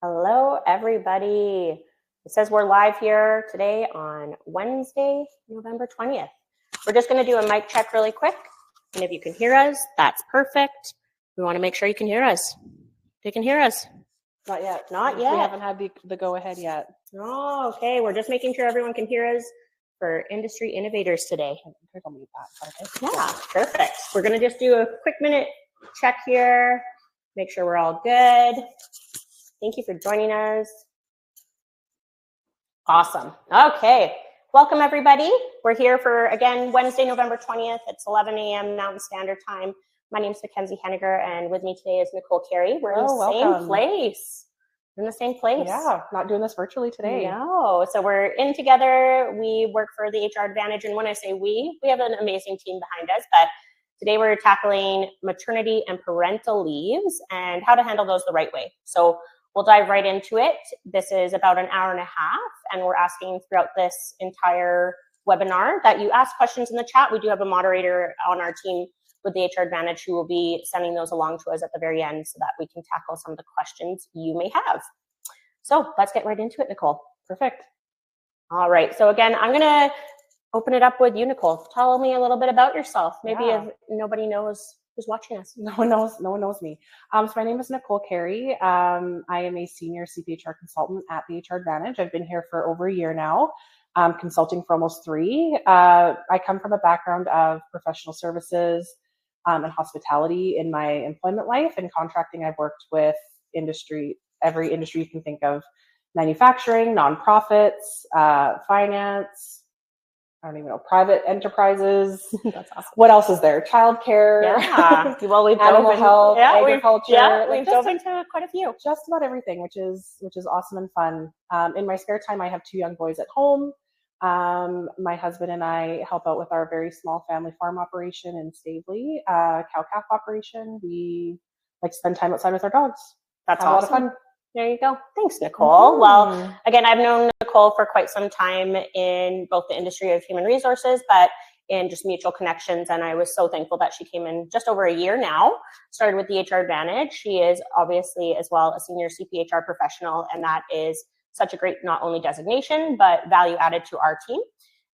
Hello, everybody. It says we're live here today on Wednesday, November 20th. We're just going to do a mic check really quick. And if you can hear us, that's perfect. We want to make sure you can hear us. You can hear us. Not yet. Not yet. We haven't had the go-ahead yet. Oh, okay. We're just making sure everyone can hear us for Industry Innovators today. Yeah, perfect. We're going to just do a quick minute check here. Make sure we're all good. Thank you for joining us. Awesome. Okay. Welcome, everybody. We're here for, again, Wednesday, November 20th. It's 11 a.m. Mountain Standard Time. My name is Mackenzie Henniger, and with me today is Nicole Carey. We're in the same place. We're in the same place. Yeah, not doing this virtually today. No. So we're in together. We work for the HR Advantage. And when I say we have an amazing team behind us. But today we're tackling maternity and parental leaves and how to handle those the right way. So we'll dive right into it. This is about an hour and a half, and we're asking throughout this entire webinar that you ask questions in the chat. We do have a moderator on our team with the HR Advantage who will be sending those along to us at the very end so that we can tackle some of the questions you may have. So let's get right into it, Nicole. Perfect. All right. So again, I'm going to open it up with you, Nicole. Tell me a little bit about yourself. Maybe if nobody knows who's watching us. No one knows me. So my name is Nicole Carey. I am a senior CPHR consultant at the HR Advantage. I've been here for over a year now, consulting for almost 3. I come from a background of professional services and hospitality in my employment life. And contracting, I've worked with every industry you can think of: manufacturing, nonprofits, finance, I don't even know, private enterprises. That's awesome. What else is there? Childcare. Yeah. Well, we've animal health, agriculture. We've dove into quite a few. Just about everything, which is awesome and fun. In my spare time, I have 2 young boys at home. My husband and I help out with our very small family farm operation in Stavely, cow-calf operation. We like to spend time outside with our dogs. That's awesome. A lot of fun. There you go. Thanks, Nicole. Mm-hmm. Well, again, I've known Nicole for quite some time in both the industry of human resources, but in just mutual connections. And I was so thankful that she came in just over a year now, started with the HR Advantage. She is obviously as well a senior CPHR professional, and that is such a great not only designation, but value added to our team.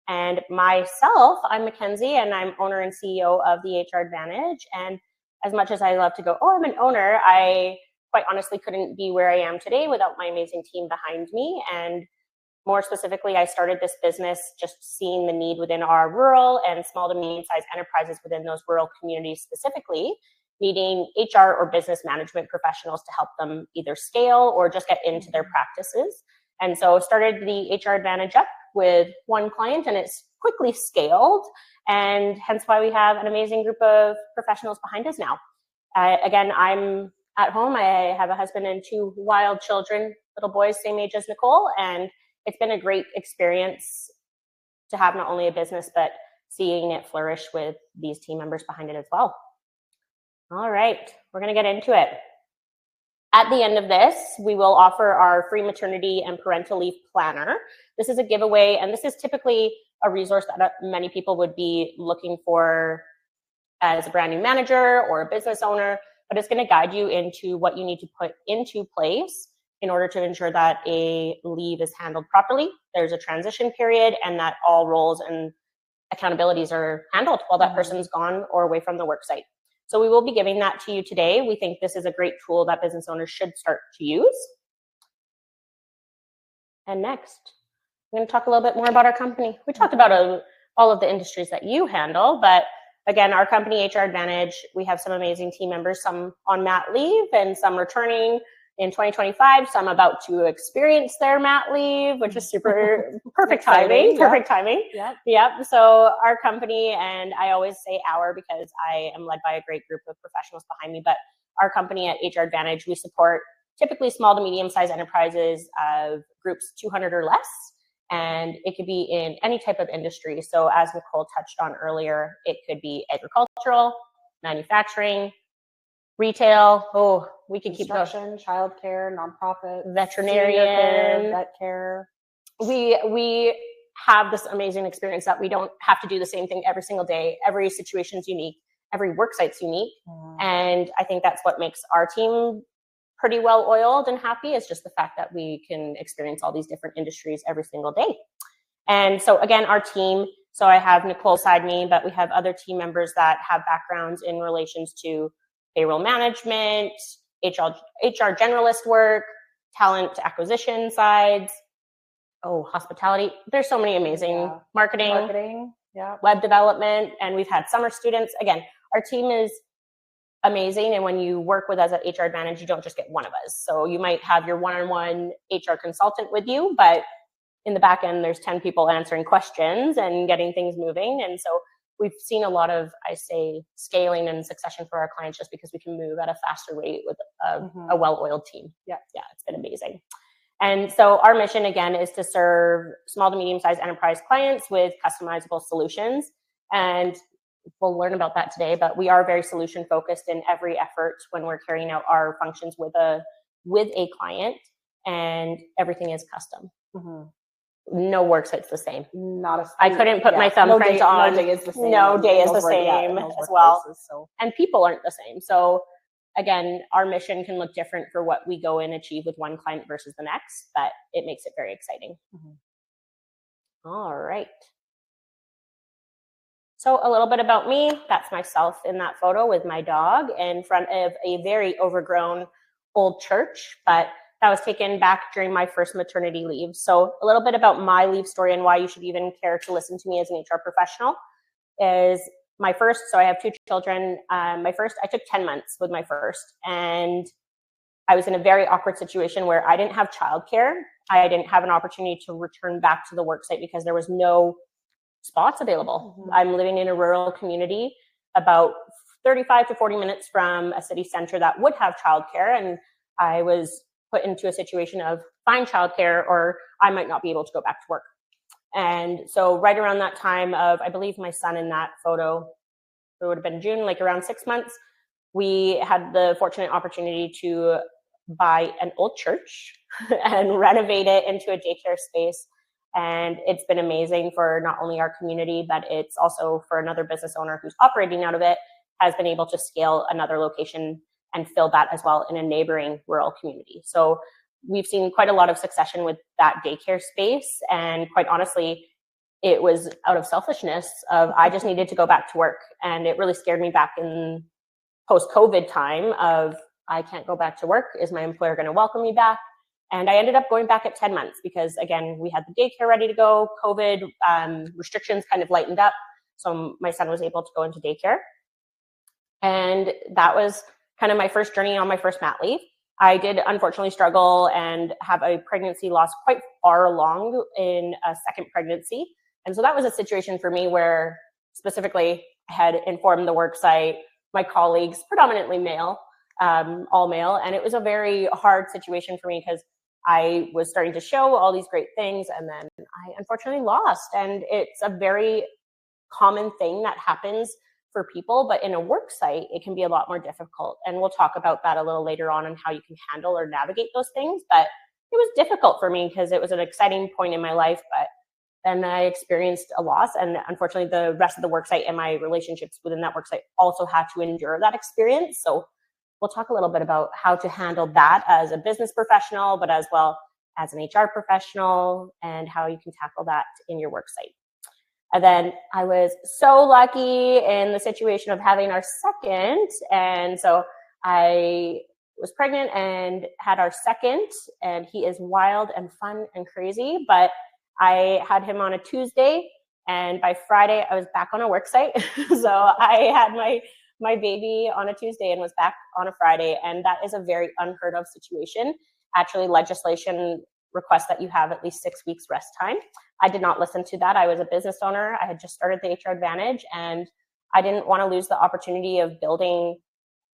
And myself, I'm Mackenzie, and I'm owner and CEO of the HR Advantage. And as much as I love to go, I'm an owner, I quite honestly couldn't be where I am today without my amazing team behind me. And more specifically, I started this business just seeing the need within our rural and small to medium-sized enterprises within those rural communities specifically, needing HR or business management professionals to help them either scale or just get into their practices. And so started the HR Advantage up with 1 client, and it's quickly scaled, and hence why we have an amazing group of professionals behind us now. Again, I'm at home. I have a husband and 2 wild children, little boys, same age as Nicole, and it's been a great experience to have not only a business, but seeing it flourish with these team members behind it as well. All right, we're going to get into it. At the end of this, we will offer our free maternity and parental leave planner. This is a giveaway, and this is typically a resource that many people would be looking for as a brand new manager or a business owner, but it's going to guide you into what you need to put into place in order to ensure that a leave is handled properly. There's a transition period, and that all roles and accountabilities are handled while that person's gone or away from the work site. So we will be giving that to you today. We think this is a great tool that business owners should start to use. And next, I'm going to talk a little bit more about our company. We talked about all of the industries that you handle, but again, our company, HR Advantage, we have some amazing team members, some on mat leave and some returning in 2025, some about to experience their mat leave, which is super perfect timing. Perfect timing. Yep. So our company, and I always say our because I am led by a great group of professionals behind me, but our company at HR Advantage, we support typically small to medium-sized enterprises of groups 200 or less. And it could be in any type of industry. So as Nicole touched on earlier, it could be agricultural, manufacturing, retail. We can keep going. Childcare, nonprofit, veterinarian, vet care. We have this amazing experience that we don't have to do the same thing every single day. Every situation is unique. Every work site's unique. And I think that's what makes our team pretty well oiled and happy. It's just the fact that we can experience all these different industries every single day. And so again, our team, so I have Nicole beside me, but we have other team members that have backgrounds in relations to payroll management, HR generalist work, talent acquisition sides, hospitality. There's so many amazing marketing, web development, and we've had summer students. Again, our team is amazing. And when you work with us at HR Advantage, you don't just get one of us. So you might have your one-on-one HR consultant with you, but in the back end, there's 10 people answering questions and getting things moving. And so we've seen a lot of, I say, scaling and succession for our clients just because we can move at a faster rate with a well-oiled team. Yeah, it's been amazing. And so our mission, again, is to serve small to medium-sized enterprise clients with customizable solutions. And we'll learn about that today, but we are very solution-focused in every effort when we're carrying out our functions with a client, and everything is custom. No work site's the same. I couldn't put my thumbprint on. No day is the same. No day is the same as well. And people aren't the same. So again, our mission can look different for what we go and achieve with one client versus the next, but it makes it very exciting. All right. So a little bit about me. That's myself in that photo with my dog in front of a very overgrown old church, but that was taken back during my first maternity leave. So a little bit about my leave story and why you should even care to listen to me as an HR professional is my first, so I have 2 children. My first, I took 10 months with my first, and I was in a very awkward situation where I didn't have childcare. I didn't have an opportunity to return back to the worksite because there was no spots available. I'm living in a rural community about 35 to 40 minutes from a city center that would have childcare, and I was put into a situation of find childcare or I might not be able to go back to work. And so right around that time of, I believe my son in that photo, it would have been June, like around 6 months, we had the fortunate opportunity to buy an old church and renovate it into a daycare space. And it's been amazing for not only our community, but it's also for another business owner who's operating out of it, has been able to scale another location and fill that as well in a neighboring rural community. So we've seen quite a lot of succession with that daycare space. And quite honestly, it was out of selfishness of I just needed to go back to work. And it really scared me back in post-COVID time of I can't go back to work. Is my employer going to welcome me back? And I ended up going back at 10 months because, again, we had the daycare ready to go. COVID restrictions kind of lightened up. So my son was able to go into daycare. And that was kind of my first journey on my first mat leave. I did unfortunately struggle and have a pregnancy loss quite far along in a second pregnancy. And so that was a situation for me where specifically I had informed the worksite, my colleagues, predominantly male, all male. And it was a very hard situation for me because I was starting to show all these great things and then I unfortunately lost. And it's a very common thing that happens for people, but in a work site, it can be a lot more difficult. And we'll talk about that a little later on and how you can handle or navigate those things. But it was difficult for me because it was an exciting point in my life, but then I experienced a loss. And unfortunately, the rest of the work site and my relationships within that work site also had to endure that experience. So we'll talk a little bit about how to handle that as a business professional, but as well as an HR professional and how you can tackle that in your work site. And then I was so lucky in the situation of having our second. And so I was pregnant and had our second, and he is wild and fun and crazy. But I had him on a Tuesday, and by Friday I was back on a work site. So I had my baby on a Tuesday and was back on a Friday. And that is a very unheard of situation. Actually, legislation requests that you have at least 6 weeks rest time. I did not listen to that. I was a business owner. I had just started the HR Advantage, and I didn't want to lose the opportunity of building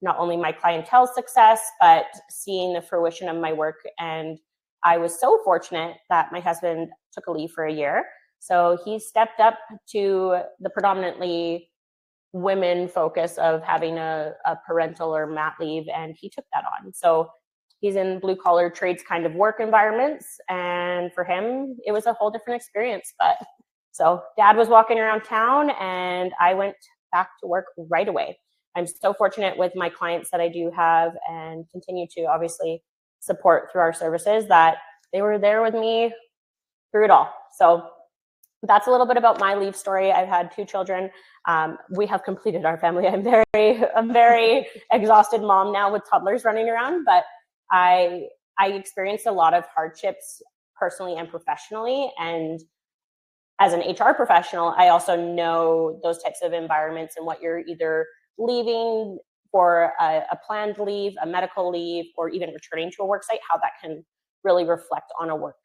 not only my clientele success, but seeing the fruition of my work. And I was so fortunate that my husband took a leave for a year. So he stepped up to the predominantly women focus of having a parental or mat leave, and he took that on. So he's in blue collar trades kind of work environments. And for him, it was a whole different experience. But so dad was walking around town and I went back to work right away. I'm so fortunate with my clients that I do have and continue to obviously support through our services that they were there with me through it all. So that's a little bit about my leave story. I've had 2 children. We have completed our family. I'm very exhausted mom now with toddlers running around, but I experienced a lot of hardships personally and professionally. And as an HR professional, I also know those types of environments and what you're either leaving for a planned leave, a medical leave, or even returning to a work site, how that can really reflect on a workplace.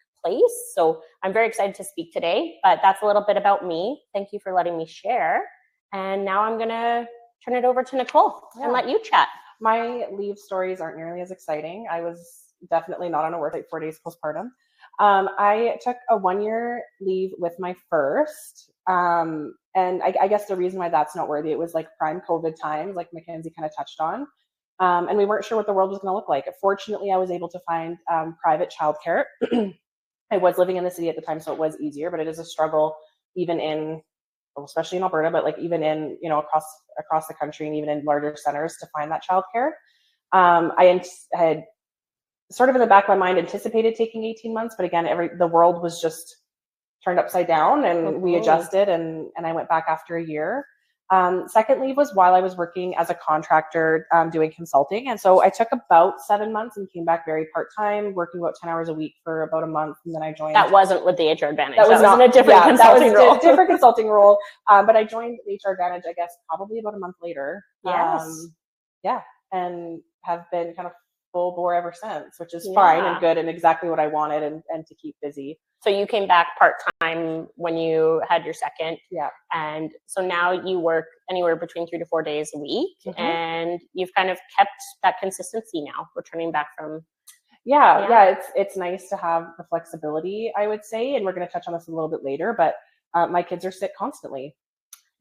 So I'm very excited to speak today, but that's a little bit about me. Thank you for letting me share. And now I'm going to turn it over to Nicole and let you chat. My leave stories aren't nearly as exciting. I was definitely not on a work site 4 days postpartum. I took a 1-year leave with my first. And I guess the reason why that's noteworthy, it was like prime COVID times, like Mackenzie kind of touched on. And we weren't sure what the world was going to look like. Fortunately, I was able to find private childcare. I was living in the city at the time, so it was easier, but it is a struggle even in, especially in Alberta, but like even in, across the country and even in larger centers to find that childcare. I had sort of in the back of my mind anticipated taking 18 months, but again, the world was just turned upside down and we adjusted and I went back after a year. Second leave was while I was working as a contractor doing consulting. And so I took about 7 months and came back very part-time, working about 10 hours a week for about a month. And then I joined. That wasn't with the HR Advantage. That was not a different consulting role. A different consulting role. But I joined HR Advantage, I guess, probably about a month later. Yes. And have been kind of full bore ever since, which is fine and good and exactly what I wanted and to keep busy. So you came back part-time when you had your second. Yeah. And so now you work anywhere between 3 to 4 days a week. And you've kind of kept that consistency now, returning back from. Yeah. It's nice to have the flexibility, I would say. And we're going to touch on this a little bit later, but my kids are sick constantly.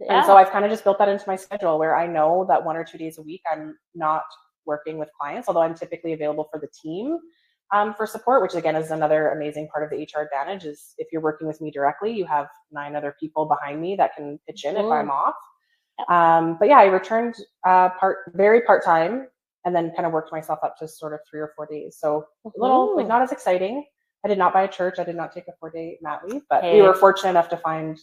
Yeah. And so I've kind of just built that into my schedule where I know that 1 or 2 days a week, I'm not working with clients, although I'm typically available for the team. For support, which again is another amazing part of the HR Advantage, is if you're working with me directly, you have 9 other people behind me that can pitch in if I'm off. But yeah, I returned very part-time and then kind of worked myself up to sort of 3 or 4 days. So a little like not as exciting. I did not buy a church. I did not take a 4-day mat leave, but we were fortunate enough to find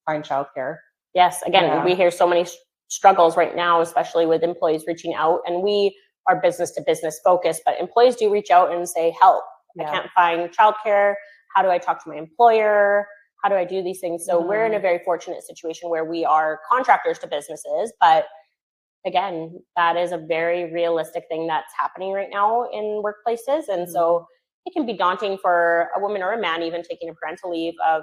childcare. Yes. Again, we hear so many struggles right now, especially with employees reaching out, and we are business to business focused, but employees do reach out and say, help, I can't find childcare. How do I talk to my employer? How do I do these things? So we're in a very fortunate situation where we are contractors to businesses, but again, that is a very realistic thing that's happening right now in workplaces. And so it can be daunting for a woman or a man even taking a parental leave of,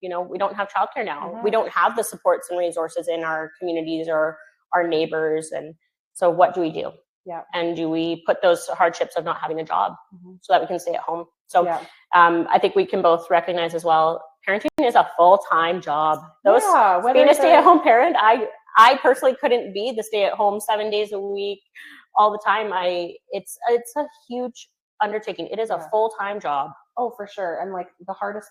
we don't have childcare now. We don't have the supports and resources in our communities or our neighbors. And so what do we do? Yeah. And do we put those hardships of not having a job so that we can stay at home? So I think we can both recognize as well, parenting is a full-time job. Being a stay-at-home parent, I personally couldn't be the stay-at-home 7 days a week all the time. It's a huge undertaking. It is a full-time job. Oh, for sure. And like the hardest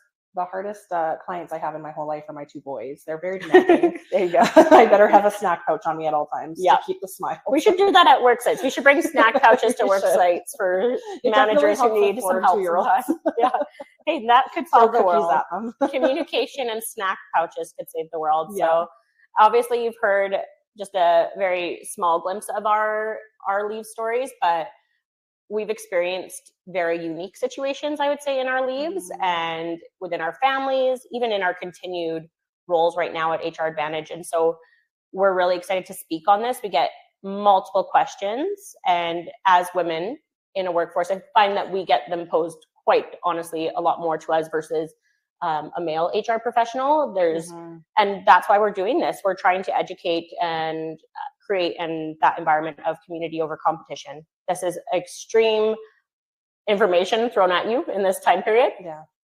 clients I have in my whole life are my 2 boys. They're very demanding. There you go. I better have a snack pouch on me at all times to keep the smile. We should do that at work sites. We should bring snack pouches to work sites for managers who need some help. Hey, that could solve the world. Communication and snack pouches could save the world. So obviously you've heard just a very small glimpse of our leave stories, but we've experienced very unique situations, I would say, in our leaves and within our families, even in our continued roles right now at HR Advantage. And so we're really excited to speak on this. We get multiple questions. And as women in a workforce, I find that we get them posed quite honestly a lot more to us versus a male HR professional. And that's why we're doing this. We're trying to educate and create that environment of community over competition. This is extreme information thrown at you in this time period.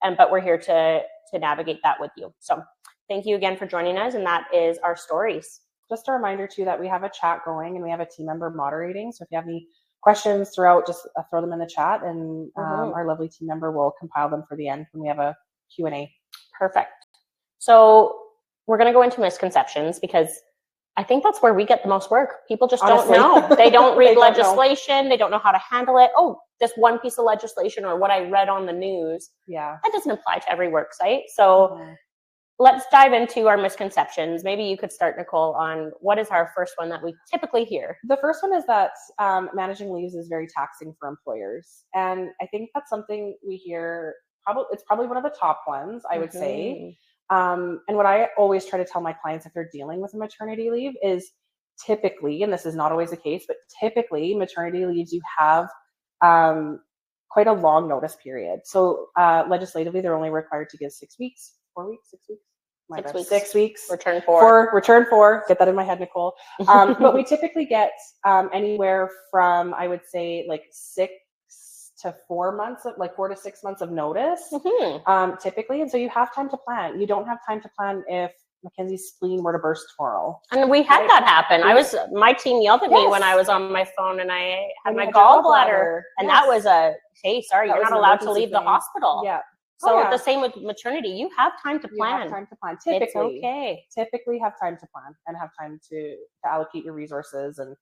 But we're here to navigate that with you. So thank you again for joining us. And that is our stories. Just a reminder too, that we have a chat going and we have a team member moderating. So if you have any questions throughout, just throw them in the chat and our lovely team member will compile them for the end when we have a Q&A. Perfect. So we're going to go into misconceptions because I think that's where we get the most work. People just Honestly. don't know. They don't read They don't know. legislation. They don't know how to handle it. Oh, this one piece of legislation or what I read on the news. Yeah. That doesn't apply to every work site. So let's dive into our misconceptions. Maybe you could start, Nicole, on what is our first one that we typically hear. The first one is that managing leaves is very taxing for employers. And I think that's something we hear, it's probably one of the top ones, I would say. And what I always try to tell my clients if they're dealing with a maternity leave is typically, and this is not always the case, but typically maternity leaves, you have quite a long notice period. So legislatively, they're only required to give 6 weeks, 4 weeks, 6 weeks. 6 weeks. Return 4. Return 4. Get that in my head, Nicole. But we typically get anywhere from, I would say, like 6 to 4 months, like 4 to 6 months of notice, typically. And so you have time to plan. You don't have time to plan if Mackenzie's spleen were to burst tomorrow. And we had that happen. My team yelled at me when I was on my phone and I had my gallbladder. And that was hey, sorry, you're not allowed to leave the hospital. Yeah. So the same with maternity. You have time to plan. You have time to plan. Typically, it's okay. Typically have time to plan and have time to allocate your resources and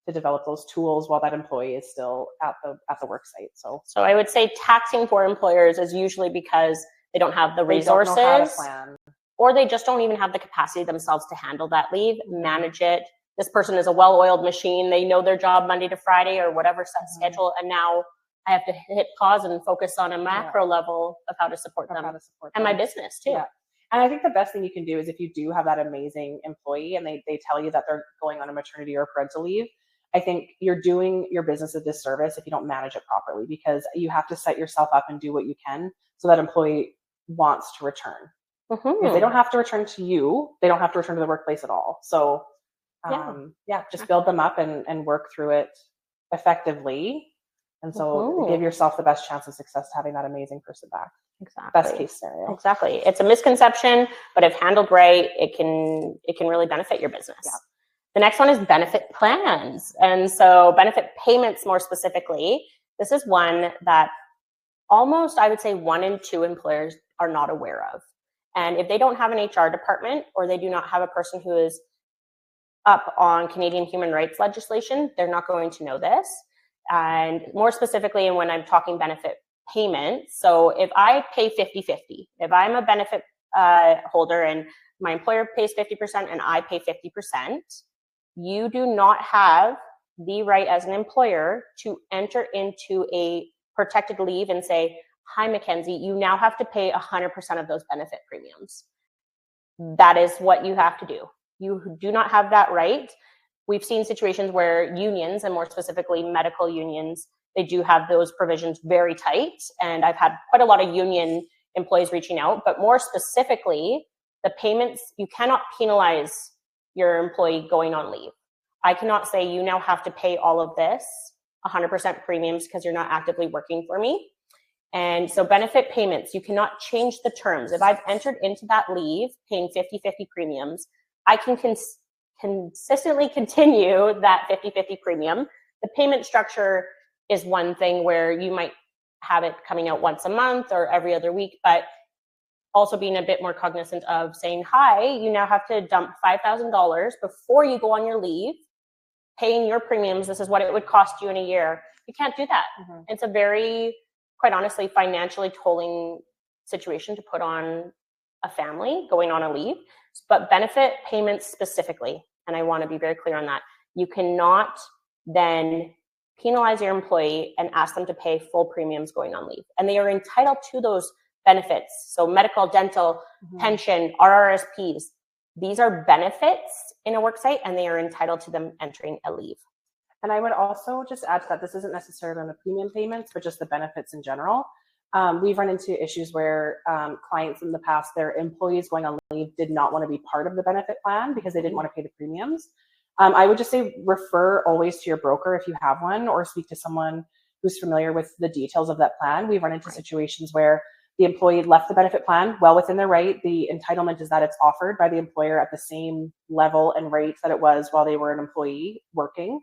to develop those tools while that employee is still at the work site. So I would say taxing for employers is usually because they don't have the resources, don't know how to plan. Or they just don't even have the capacity themselves to handle that leave, manage it. This person is a well-oiled machine. They know their job Monday to Friday or whatever set schedule, and now I have to hit pause and focus on a macro level of how to support them and my business too. Yeah. And I think the best thing you can do is if you do have that amazing employee and they tell you that they're going on a maternity or parental leave, I think you're doing your business a disservice if you don't manage it properly, because you have to set yourself up and do what you can so that employee wants to return. Because they don't have to return to you. They don't have to return to the workplace at all. So just build them up and work through it effectively. And so give yourself the best chance of success to having that amazing person back. Exactly. Best case scenario. Exactly. It's a misconception, but if handled right, it can really benefit your business. Yeah. The next one is benefit plans. And so benefit payments more specifically, this is one that almost, I would say, 1 in 2 employers are not aware of. And if they don't have an HR department or they do not have a person who is up on Canadian human rights legislation, they're not going to know this. And more specifically, and when I'm talking benefit payments, so if I pay 50-50, if I'm a benefit holder and my employer pays 50% and I pay 50%, you do not have the right as an employer to enter into a protected leave and say, hi, Mackenzie, you now have to pay 100% of those benefit premiums. That is what you have to do. You do not have that right. We've seen situations where unions, and more specifically medical unions, they do have those provisions very tight. And I've had quite a lot of union employees reaching out, but more specifically, the payments, you cannot penalize your employee going on leave. I cannot say you now have to pay all of this 100% premiums because you're not actively working for me. And so benefit payments, you cannot change the terms. If I've entered into that leave paying 50-50 premiums, I can consistently continue that 50-50 premium. The payment structure is one thing where you might have it coming out once a month or every other week, but also being a bit more cognizant of saying, hi, you now have to dump $5,000 before you go on your leave, paying your premiums. This is what it would cost you in a year. You can't do that. It's a very, quite honestly, financially tolling situation to put on a family going on a leave. But benefit payments specifically, and I want to be very clear on that, you cannot then penalize your employee and ask them to pay full premiums going on leave. And they are entitled to those benefits. So medical, dental, pension, RRSPs, these are benefits in a worksite and they are entitled to them entering a leave. And I would also just add to that, this isn't necessarily on the premium payments, but just the benefits in general. We've run into issues where clients in the past, their employees going on leave did not want to be part of the benefit plan because they didn't want to pay the premiums. I would just say refer always to your broker if you have one, or speak to someone who's familiar with the details of that plan. We've run into situations where the employee left the benefit plan well within their right. The entitlement is that it's offered by the employer at the same level and rate that it was while they were an employee working.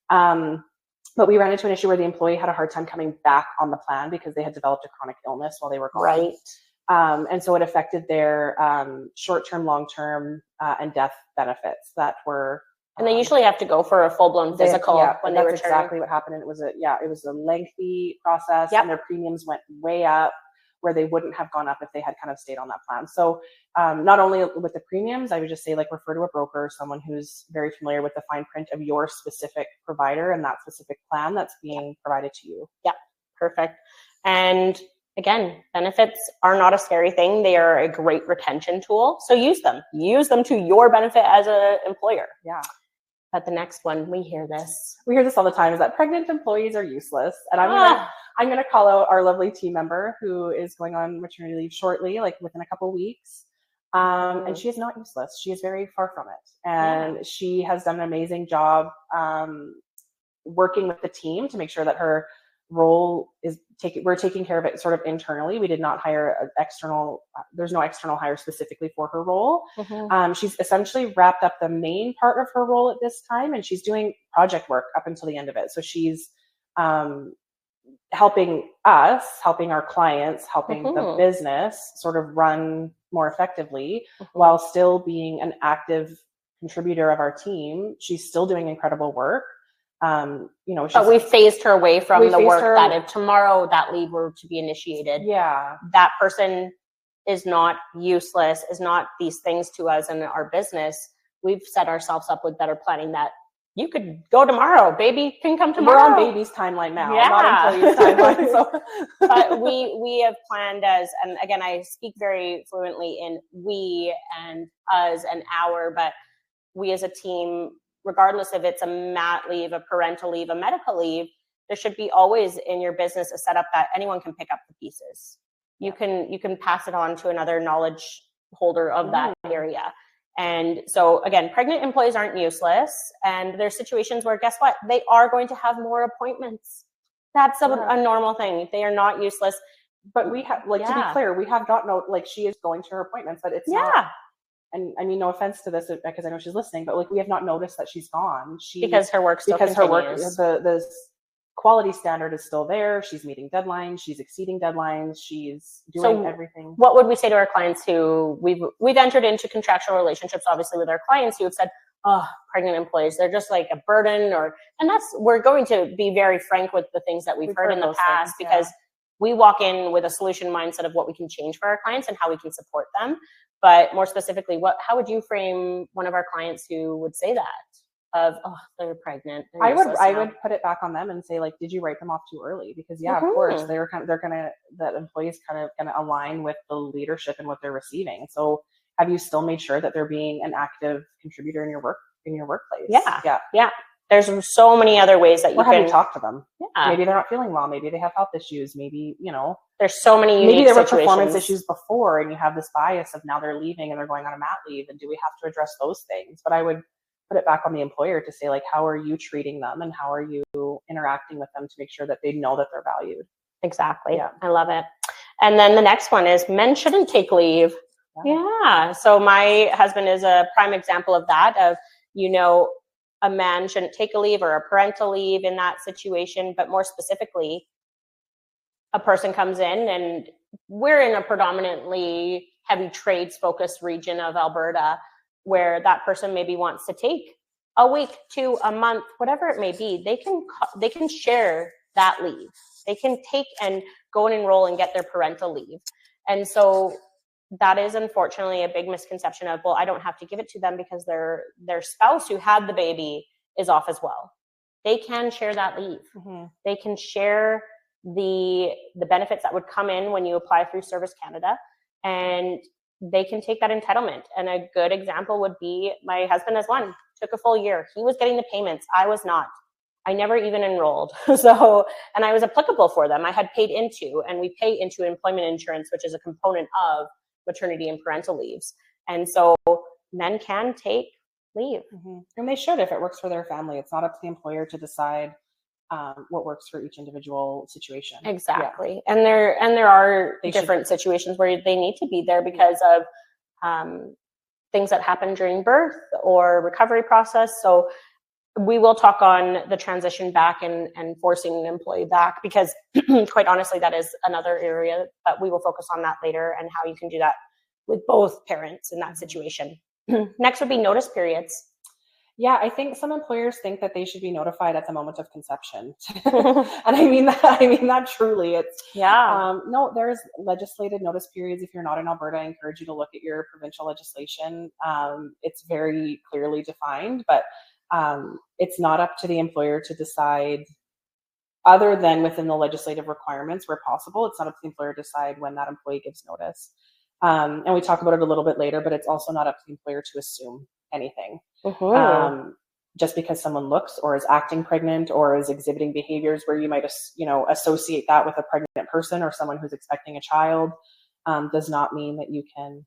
But we ran into an issue where the employee had a hard time coming back on the plan because they had developed a chronic illness while they were gone. Right. And so it affected their short-term, long-term, and death benefits that were. And they usually have to go for a full-blown physical when they return. That's exactly what happened. And it was a lengthy process, and their premiums went way up, where they wouldn't have gone up if they had kind of stayed on that plan. So not only with the premiums, I would just say refer to a broker, someone who's very familiar with the fine print of your specific provider and that specific plan that's being provided to you. Yeah, perfect. And again, benefits are not a scary thing. They are a great retention tool. So use them to your benefit as an employer. Yeah. But the next one, we hear this all the time, is that pregnant employees are useless. And I'm gonna call out our lovely team member who is going on maternity leave shortly, within a couple of weeks. And she is not useless. She is very far from it. And she has done an amazing job working with the team to make sure that her role we're taking care of it sort of internally. We did not hire an external, there's no external hire specifically for her role. She's essentially wrapped up the main part of her role at this time, and she's doing project work up until the end of it. So she's helping us, helping our clients, helping the business sort of run more effectively while still being an active contributor of our team. She's still doing incredible work. But we phased her away from the work that if tomorrow that leave were to be initiated, that person is not useless, is not these things to us and our business. We've set ourselves up with better planning that you could go tomorrow. Baby can come tomorrow. We're on baby's timeline now, not employee's timeline. So. But we have planned and again, I speak very fluently in we and us and our, but we as a team, regardless if it's a mat leave, a parental leave, a medical leave, there should be always in your business a setup that anyone can pick up the pieces. You can pass it on to another knowledge holder of that area. And so again, pregnant employees aren't useless, and there's situations where guess what? They are going to have more appointments. That's a normal thing. They are not useless. But we have to be clear, we have not she is going to her appointments, but it's not. And I mean, no offense to this because I know she's listening, but we have not noticed that she's gone. Because her work still continues. The quality standard is still there. She's meeting deadlines. She's exceeding deadlines. She's doing everything. What would we say to our clients who we've entered into contractual relationships, obviously, with our clients who have said, "Oh, pregnant employees, they're just like a burden," we're going to be very frank with the things that we've heard in the past because we walk in with a solution mindset of what we can change for our clients and how we can support them. But more specifically, how would you frame one of our clients who would say that of, oh, they're pregnant? I would put it back on them and say, did you write them off too early? Because of course that employees kind of gonna align with the leadership and what they're receiving. So have you still made sure that they're being an active contributor in your workplace? Yeah. There's so many other ways that you can talk to them. Yeah. Maybe they're not feeling well. Maybe they have health issues. Maybe, there's so many unique situations. Maybe there were performance issues before and you have this bias of now they're leaving and they're going on a mat leave. And do we have to address those things? But I would put it back on the employer to say, how are you treating them and how are you interacting with them to make sure that they know that they're valued? Exactly. Yeah. I love it. And then the next one is men shouldn't take leave. Yeah. So my husband is a prime example of that, of, a man shouldn't take a leave or a parental leave in that situation, but more specifically, a person comes in and we're in a predominantly heavy trades focused region of Alberta where that person maybe wants to take a week to a month, whatever it may be. They can share that leave. They can take and go and enroll and get their parental leave. And so that is unfortunately a big misconception of, well, I don't have to give it to them because their spouse who had the baby is off as well. They can share that leave. They can share the benefits that would come in when you apply through Service Canada, and they can take that entitlement. And a good example would be my husband as one, took a full year. He was getting the payments. I was not. I never even enrolled. And I was applicable for them. I had paid into, and we pay into employment insurance, which is a component of maternity and parental leaves. And so men can take leave. And they should if it works for their family. It's not up to the employer to decide what works for each individual situation. Exactly. Yeah. And there are different situations where they need to be there because of things that happen during birth or recovery process. So we will talk on the transition back and forcing an employee back, because quite honestly, that is another area, but we will focus on that later and how you can do that with both parents in that situation. Next would be notice periods. Yeah, I think some employers think that they should be notified at the moment of conception. And I mean that truly. It's no, there's legislated notice periods. If you're not in Alberta, I encourage you to look at your provincial legislation. It's very clearly defined, but it's not up to the employer to decide, other than within the legislative requirements where possible. It's not up to the employer to decide when that employee gives notice. And we talk about it a little bit later, but it's also not up to the employer to assume anything. Just because someone looks or is acting pregnant or is exhibiting behaviors where you might, associate that with a pregnant person or someone who's expecting a child, does not mean that you can,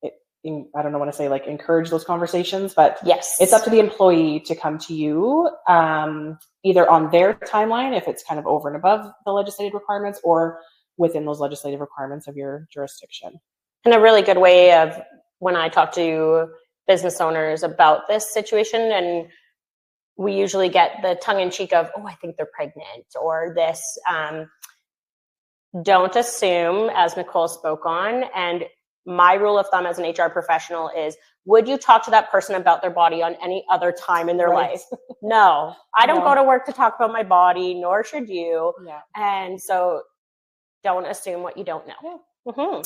I don't want to say like encourage those conversations, but yes, it's up to the employee to come to you, either on their timeline, if it's kind of over and above the legislative requirements, or within those legislative requirements of your jurisdiction. And a really good way of, when I talk to business owners about this situation, and we usually get the tongue-in-cheek of, oh, I think they're pregnant, or this, don't assume, as Nicole spoke on. And my rule of thumb as an HR professional is, would you talk to that person about their body on any other time in their life? No, I don't go to work to talk about my body, nor should you. Yeah. And so don't assume what you don't know. Yeah.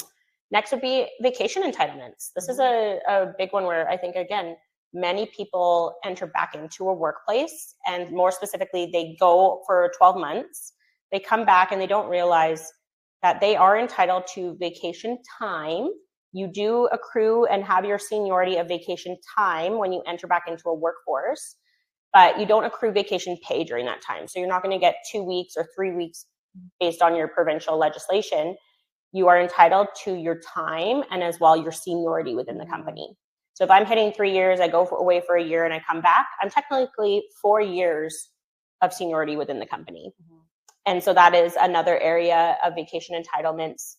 Next would be vacation entitlements. This is a big one where I think, again, many people enter back into a workplace, and more specifically, they go for 12 months. They come back and they don't realize that they are entitled to vacation time. You do accrue and have your seniority of vacation time when you enter back into a workforce, but you don't accrue vacation pay during that time. So you're not going to get 2 weeks or 3 weeks based on your provincial legislation. You are entitled to your time and as well your seniority within the company. So if I'm hitting 3 years, I go away for a year and I come back, I'm technically 4 years of seniority within the company. And so that is another area of vacation entitlements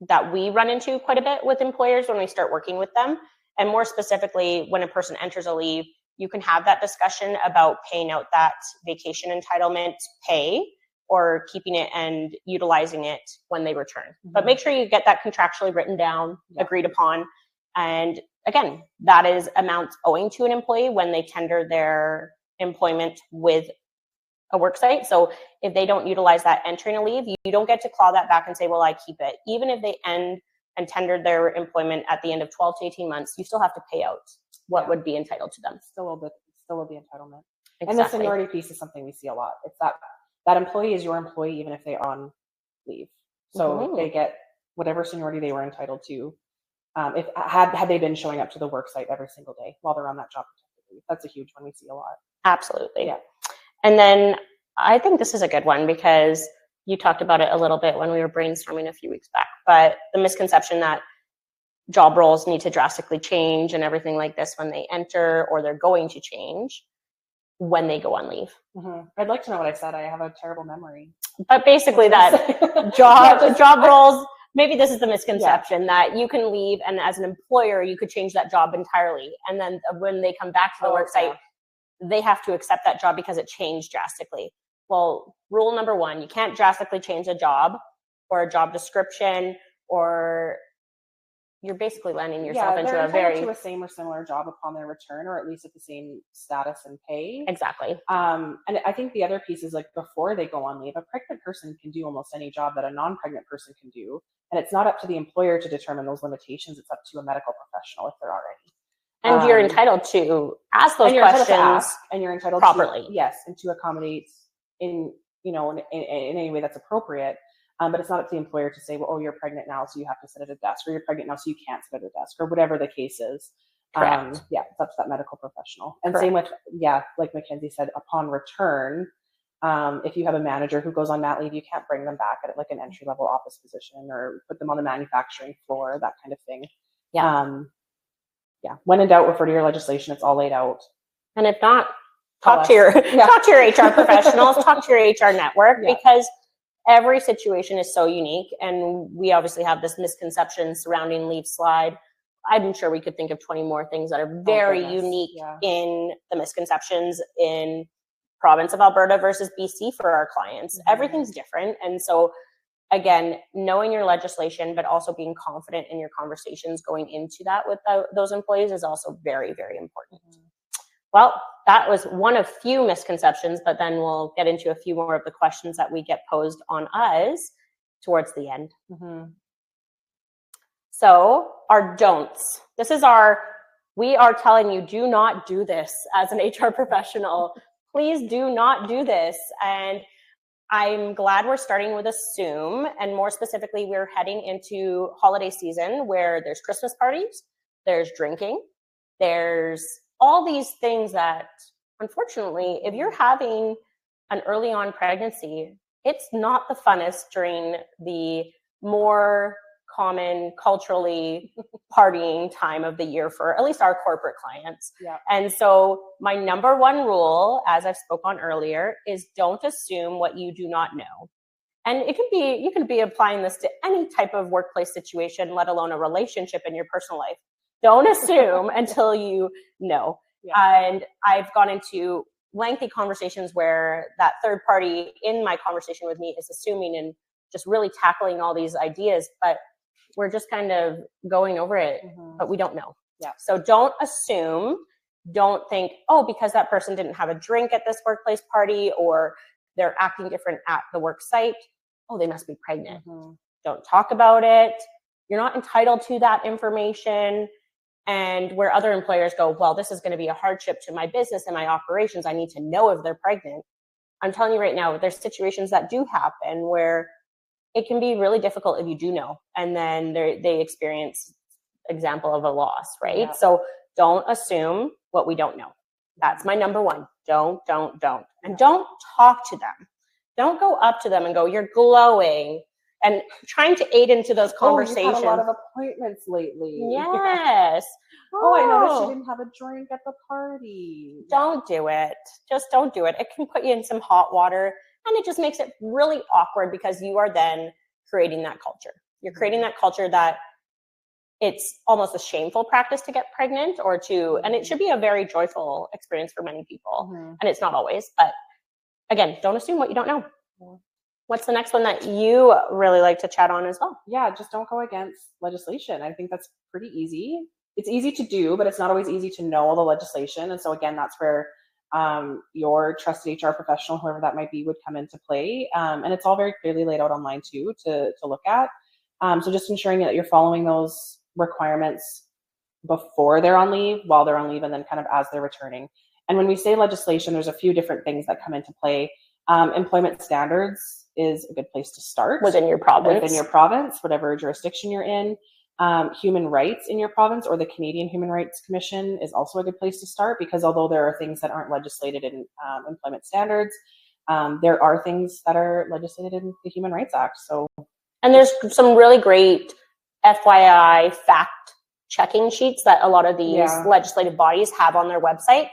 that we run into quite a bit with employers when we start working with them. And more specifically, when a person enters a leave, you can have that discussion about paying out that vacation entitlement pay, or keeping it and utilizing it when they return. But make sure you get that contractually written down, agreed upon. And again, that is amounts owing to an employee when they tender their employment with a work site. So if they don't utilize that entering a leave, you don't get to claw that back and say, well, I keep it. Even if they end and tendered their employment at the end of 12 to 18 months, you still have to pay out what would be entitled to them. Still will be entitlement. Exactly. And the seniority piece is something we see a lot. It's that employee is your employee even if they're on leave. So they get whatever seniority they were entitled to. If had they been showing up to the work site every single day while they're on that job protected leave. That's a huge one we see a lot. Absolutely. Yeah. And then I think this is a good one because you talked about it a little bit when we were brainstorming a few weeks back, but the misconception that job roles need to drastically change and everything like this when they enter, or they're going to change when they go on leave. I'd like to know what I said. I have a terrible memory. But basically that job roles, maybe this is the misconception that you can leave and as an employer, you could change that job entirely. And then when they come back to the work site, they have to accept that job because it changed drastically. Well, rule number one, you can't drastically change a job or a job description, or you're basically landing yourself into a very to a same or similar job upon their return, or at least at the same status and pay. Exactly. And I think the other piece is, like, before they go on leave, a pregnant person can do almost any job that a non-pregnant person can do, and it's not up to the employer to determine those limitations. It's up to a medical professional if there are any. And you're entitled to ask those questions, and you're entitled properly. And to accommodate in any way that's appropriate. But it's not up to the employer to say, well, oh, you're pregnant now, so you have to sit at a desk, or you're pregnant now, so you can't sit at a desk, or whatever the case is. Correct. It's up to that medical professional. And Correct. Same with, like Mackenzie said, upon return, if you have a manager who goes on mat leave, you can't bring them back at like an entry-level office position or put them on the manufacturing floor, that kind of thing. When in doubt, refer to your legislation. It's all laid out. And if not, talk to your HR professionals, talk to your HR network, because every situation is so unique. And we obviously have this misconception surrounding leave slide. I'm sure we could think of 20 more things that are very unique in the misconceptions in province of Alberta versus BC for our clients. Everything's different. And so again, knowing your legislation, but also being confident in your conversations going into that with those employees is also very, very important. Well, that was one of few misconceptions, but then we'll get into a few more of the questions that we get posed on us towards the end. So our don'ts. We are telling you, do not do this as an HR professional. Please do not do this. And I'm glad we're starting with assume, and more specifically, we're heading into holiday season where there's Christmas parties, there's drinking, there's all these things that, unfortunately, if you're having an early on pregnancy, it's not the funnest during the more common culturally partying time of the year for at least our corporate clients. And so my number one rule, as I've spoke on earlier, is don't assume what you do not know. And it can be, you can be applying this to any type of workplace situation, let alone a relationship in your personal life. Don't assume until you know. And I've gone into lengthy conversations where that third party in my conversation with me is assuming and just really tackling all these ideas, but we're just kind of going over it, but we don't know. So don't assume, don't think, oh, because that person didn't have a drink at this workplace party or they're acting different at the work site, oh, they must be pregnant. Don't talk about it. You're not entitled to that information. And where other employers go, well, this is going to be a hardship to my business and my operations, I need to know if they're pregnant. I'm telling you right now, there's situations that do happen where it can be really difficult if you do know, and then they experience example of a loss, right? So don't assume what we don't know. That's my number one. Don't. And don't talk to them. Don't go up to them and go, you're glowing, and trying to aid into those conversations. You've had a lot of appointments lately. Yes. I noticed you didn't have a drink at the party. Don't do it. Just don't do it. It can put you in some hot water. And it just makes it really awkward because you are then creating that culture. You're creating that culture that it's almost a shameful practice to get pregnant and it should be a very joyful experience for many people. And it's not always, but again, don't assume what you don't know. What's the next one that you really like to chat on as well? Just don't go against legislation. I think that's pretty easy. It's easy to do, but it's not always easy to know all the legislation. And so again, that's where your trusted HR professional, whoever that might be, would come into play. And it's all very clearly laid out online too to look at. So just ensuring that you're following those requirements before they're on leave, while they're on leave, and then kind of as they're returning. And when we say legislation, there's a few different things that come into play. Employment standards is a good place to start. Within your province, whatever jurisdiction you're in. Human rights in your province or the Canadian Human Rights Commission is also a good place to start, because although there are things that aren't legislated in employment standards, there are things that are legislated in the Human Rights Act. And there's some really great FYI fact checking sheets that a lot of these legislative bodies have on their websites.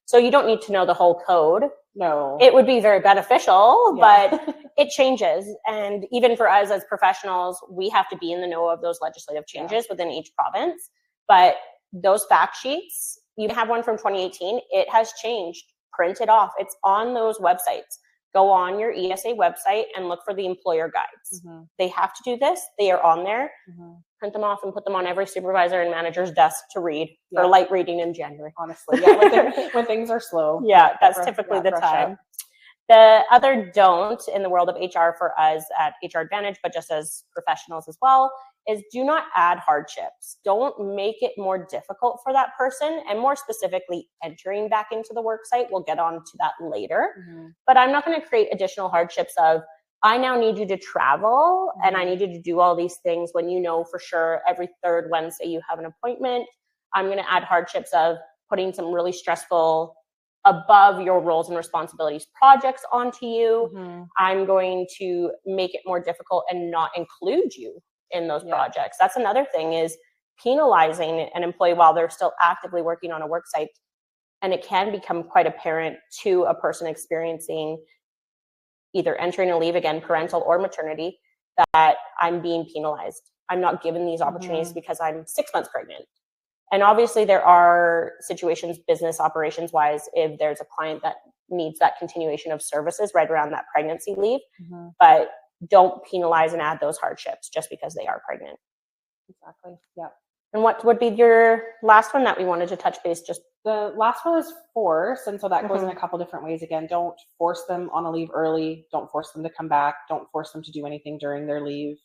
So you don't need to know the whole code. No. It would be very beneficial, but it changes. And even for us as professionals, we have to be in the know of those legislative changes within each province. But those fact sheets, you have one from 2018, it has changed. Print it off. It's on those websites. Go on your ESA website and look for the employer guides. They have to do this. They are on there. Print them off and put them on every supervisor and manager's desk to read for light reading in January. Honestly, when things are slow. That's typically the time. The other don't in the world of HR for us at HR Advantage, but just as professionals as well, is do not add hardships. Don't make it more difficult for that person, and more specifically, entering back into the work site. We'll get on to that later. But I'm not going to create additional hardships of, I now need you to travel and I need you to do all these things when you know for sure every third Wednesday you have an appointment. I'm going to add hardships of putting some really stressful above your roles and responsibilities projects onto you. I'm going to make it more difficult and not include you in those projects. That's another thing, is penalizing an employee while they're still actively working on a work site. And it can become quite apparent to a person experiencing either entering a leave, again, parental or maternity, that I'm being penalized. I'm not given these opportunities because I'm 6 months pregnant. And obviously there are situations, business operations wise, if there's a client that needs that continuation of services right around that pregnancy leave, but don't penalize and add those hardships just because they are pregnant. Exactly. Yeah. And what would be your last one that we wanted to touch base? Just the last one is force. And so that goes in a couple different ways. Again, don't force them on a leave early. Don't force them to come back. Don't force them to do anything during their leave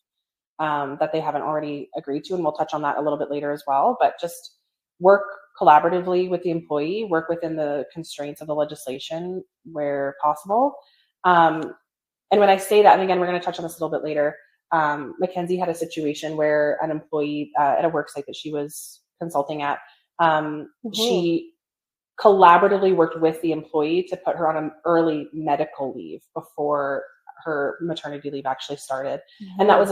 that they haven't already agreed to. And we'll touch on that a little bit later as well. But just work collaboratively with the employee, work within the constraints of the legislation where possible. And when I say that, and again, we're going to touch on this a little bit later, Mackenzie had a situation where an employee at a work site that she was consulting at, she collaboratively worked with the employee to put her on an early medical leave before her maternity leave actually started. And that was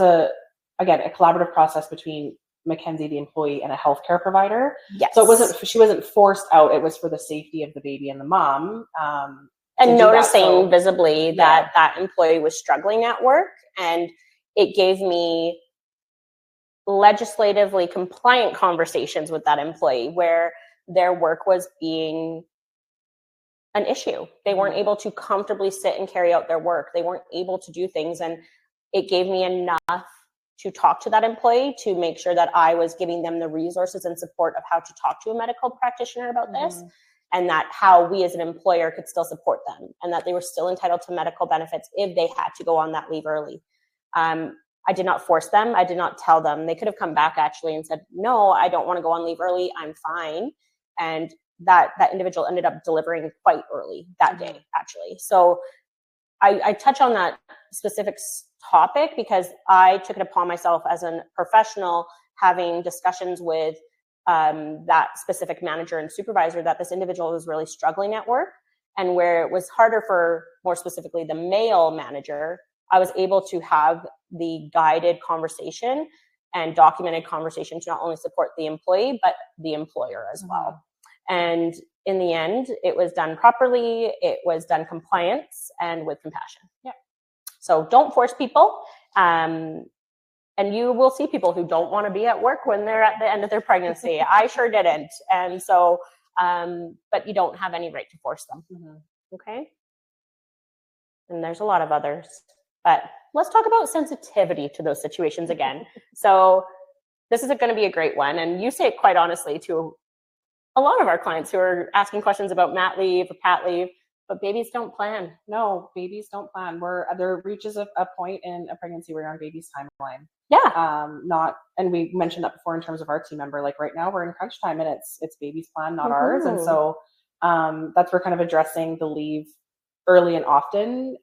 again, a collaborative process between Mackenzie, the employee, and a healthcare provider. Yes. So she wasn't forced out. It was for the safety of the baby and the mom. And noticing visibly that that employee was struggling at work, and it gave me legislatively compliant conversations with that employee where their work was being an issue. They weren't able to comfortably sit and carry out their work. They weren't able to do things. And it gave me enough to talk to that employee to make sure that I was giving them the resources and support of how to talk to a medical practitioner about this, and that how we as an employer could still support them, and that they were still entitled to medical benefits if they had to go on that leave early. I did not force them. I did not tell them. They could have come back actually and said, no, I don't want to go on leave early. I'm fine. And that individual ended up delivering quite early that day, actually. So I touch on that specific topic because I took it upon myself as a professional, having discussions with that specific manager and supervisor, that this individual was really struggling at work, and where it was harder for, more specifically, the male manager. I was able to have the guided conversation and documented conversation to not only support the employee, but the employer as well. And in the end, it was done properly. It was done compliance and with compassion. Yeah. So don't force people. And you will see people who don't want to be at work when they're at the end of their pregnancy. I sure didn't. And so, but you don't have any right to force them. Okay. And there's a lot of others. But let's talk about sensitivity to those situations again. So this is going to be a great one. And you say it quite honestly to a lot of our clients who are asking questions about mat leave or pat leave, but babies don't plan. No, babies don't plan. There reaches a point in a pregnancy where you're on baby's timeline. Yeah. And we mentioned that before in terms of our team member, like right now we're in crunch time and it's baby's plan, not ours. And so that's where kind of addressing the leave early and often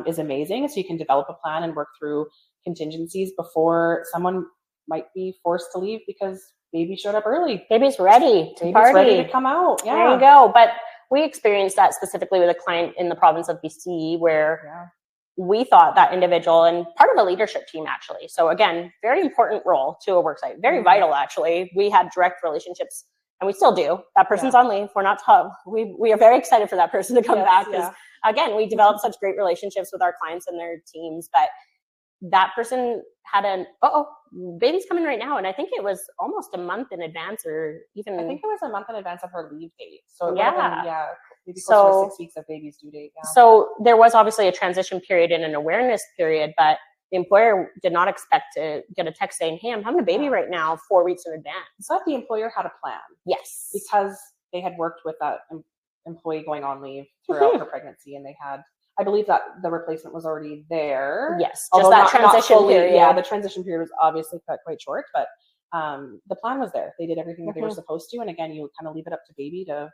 is amazing. So you can develop a plan and work through contingencies before someone might be forced to leave because baby showed up early. Baby's ready to party. Ready to come out. Yeah. There you go. But we experienced that specifically with a client in the province of BC where we thought that individual, and part of a leadership team actually. So again, very important role to a worksite, very vital actually. We had direct relationships, and we still do. That person's on leave. We're not tough. We are very excited for that person to come back because again, we developed such great relationships with our clients and their teams. But that person had baby's coming right now. And I think it was almost a month in advance, or even. I think it was a month in advance of her leave date. So it maybe closer to 6 weeks of baby's due date. Yeah. So there was obviously a transition period and an awareness period, but the employer did not expect to get a text saying, hey, I'm having a baby right now 4 weeks in advance. So the employer had a plan. Yes. Because they had worked with that employee going on leave throughout her pregnancy, and they had, I believe that the replacement was already there. Yes, just that transition period. Yeah, the transition period was obviously cut quite short, but the plan was there. They did everything that they were supposed to, and again, you kind of leave it up to baby to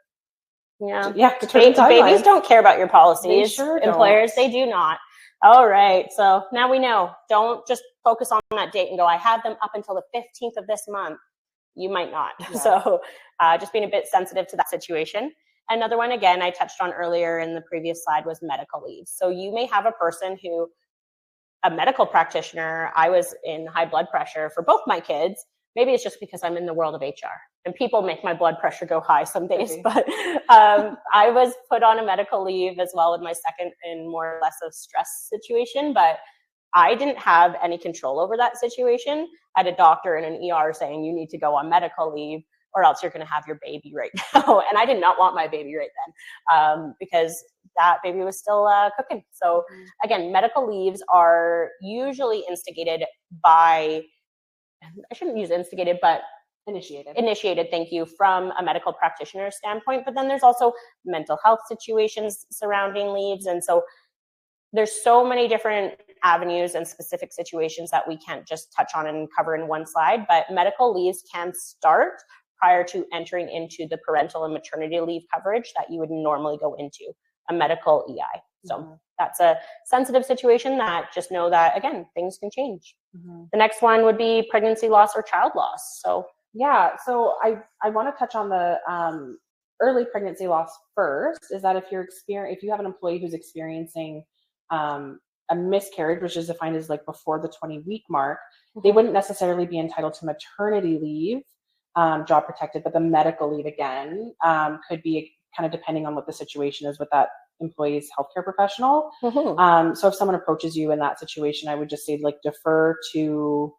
babies don't care about your policies. They sure Employers, they do not. All right, so now we know. Don't just focus on that date and go, I had them up until the 15th of this month. You might not. Yeah. So just being a bit sensitive to that situation. Another one, again, I touched on earlier in the previous slide, was medical leave. So you may have a person who, a medical practitioner, I was in high blood pressure for both my kids. Maybe it's just because I'm in the world of HR and people make my blood pressure go high some days, but I was put on a medical leave as well with my second in more or less a stress situation. But I didn't have any control over that situation. I had a doctor in an ER saying you need to go on medical leave or else you're going to have your baby right now. And I did not want my baby right then because that baby was still cooking. So again, medical leaves are usually instigated by, I shouldn't use instigated, but initiated, thank you, from a medical practitioner standpoint. But then there's also mental health situations surrounding leaves. And so there's so many different avenues and specific situations that we can't just touch on and cover in one slide, but medical leaves can start prior to entering into the parental and maternity leave coverage that you would normally go into, a medical EI. So that's a sensitive situation that just know that, again, things can change. The next one would be pregnancy loss or child loss. So yeah, so I want to touch on the early pregnancy loss first, is that if you have an employee who's experiencing a miscarriage, which is defined as like before the 20-week mark, they wouldn't necessarily be entitled to maternity leave, job protected, but the medical leave again could be kind of depending on what the situation is with that employee's healthcare professional. So if someone approaches you in that situation, I would just say like defer to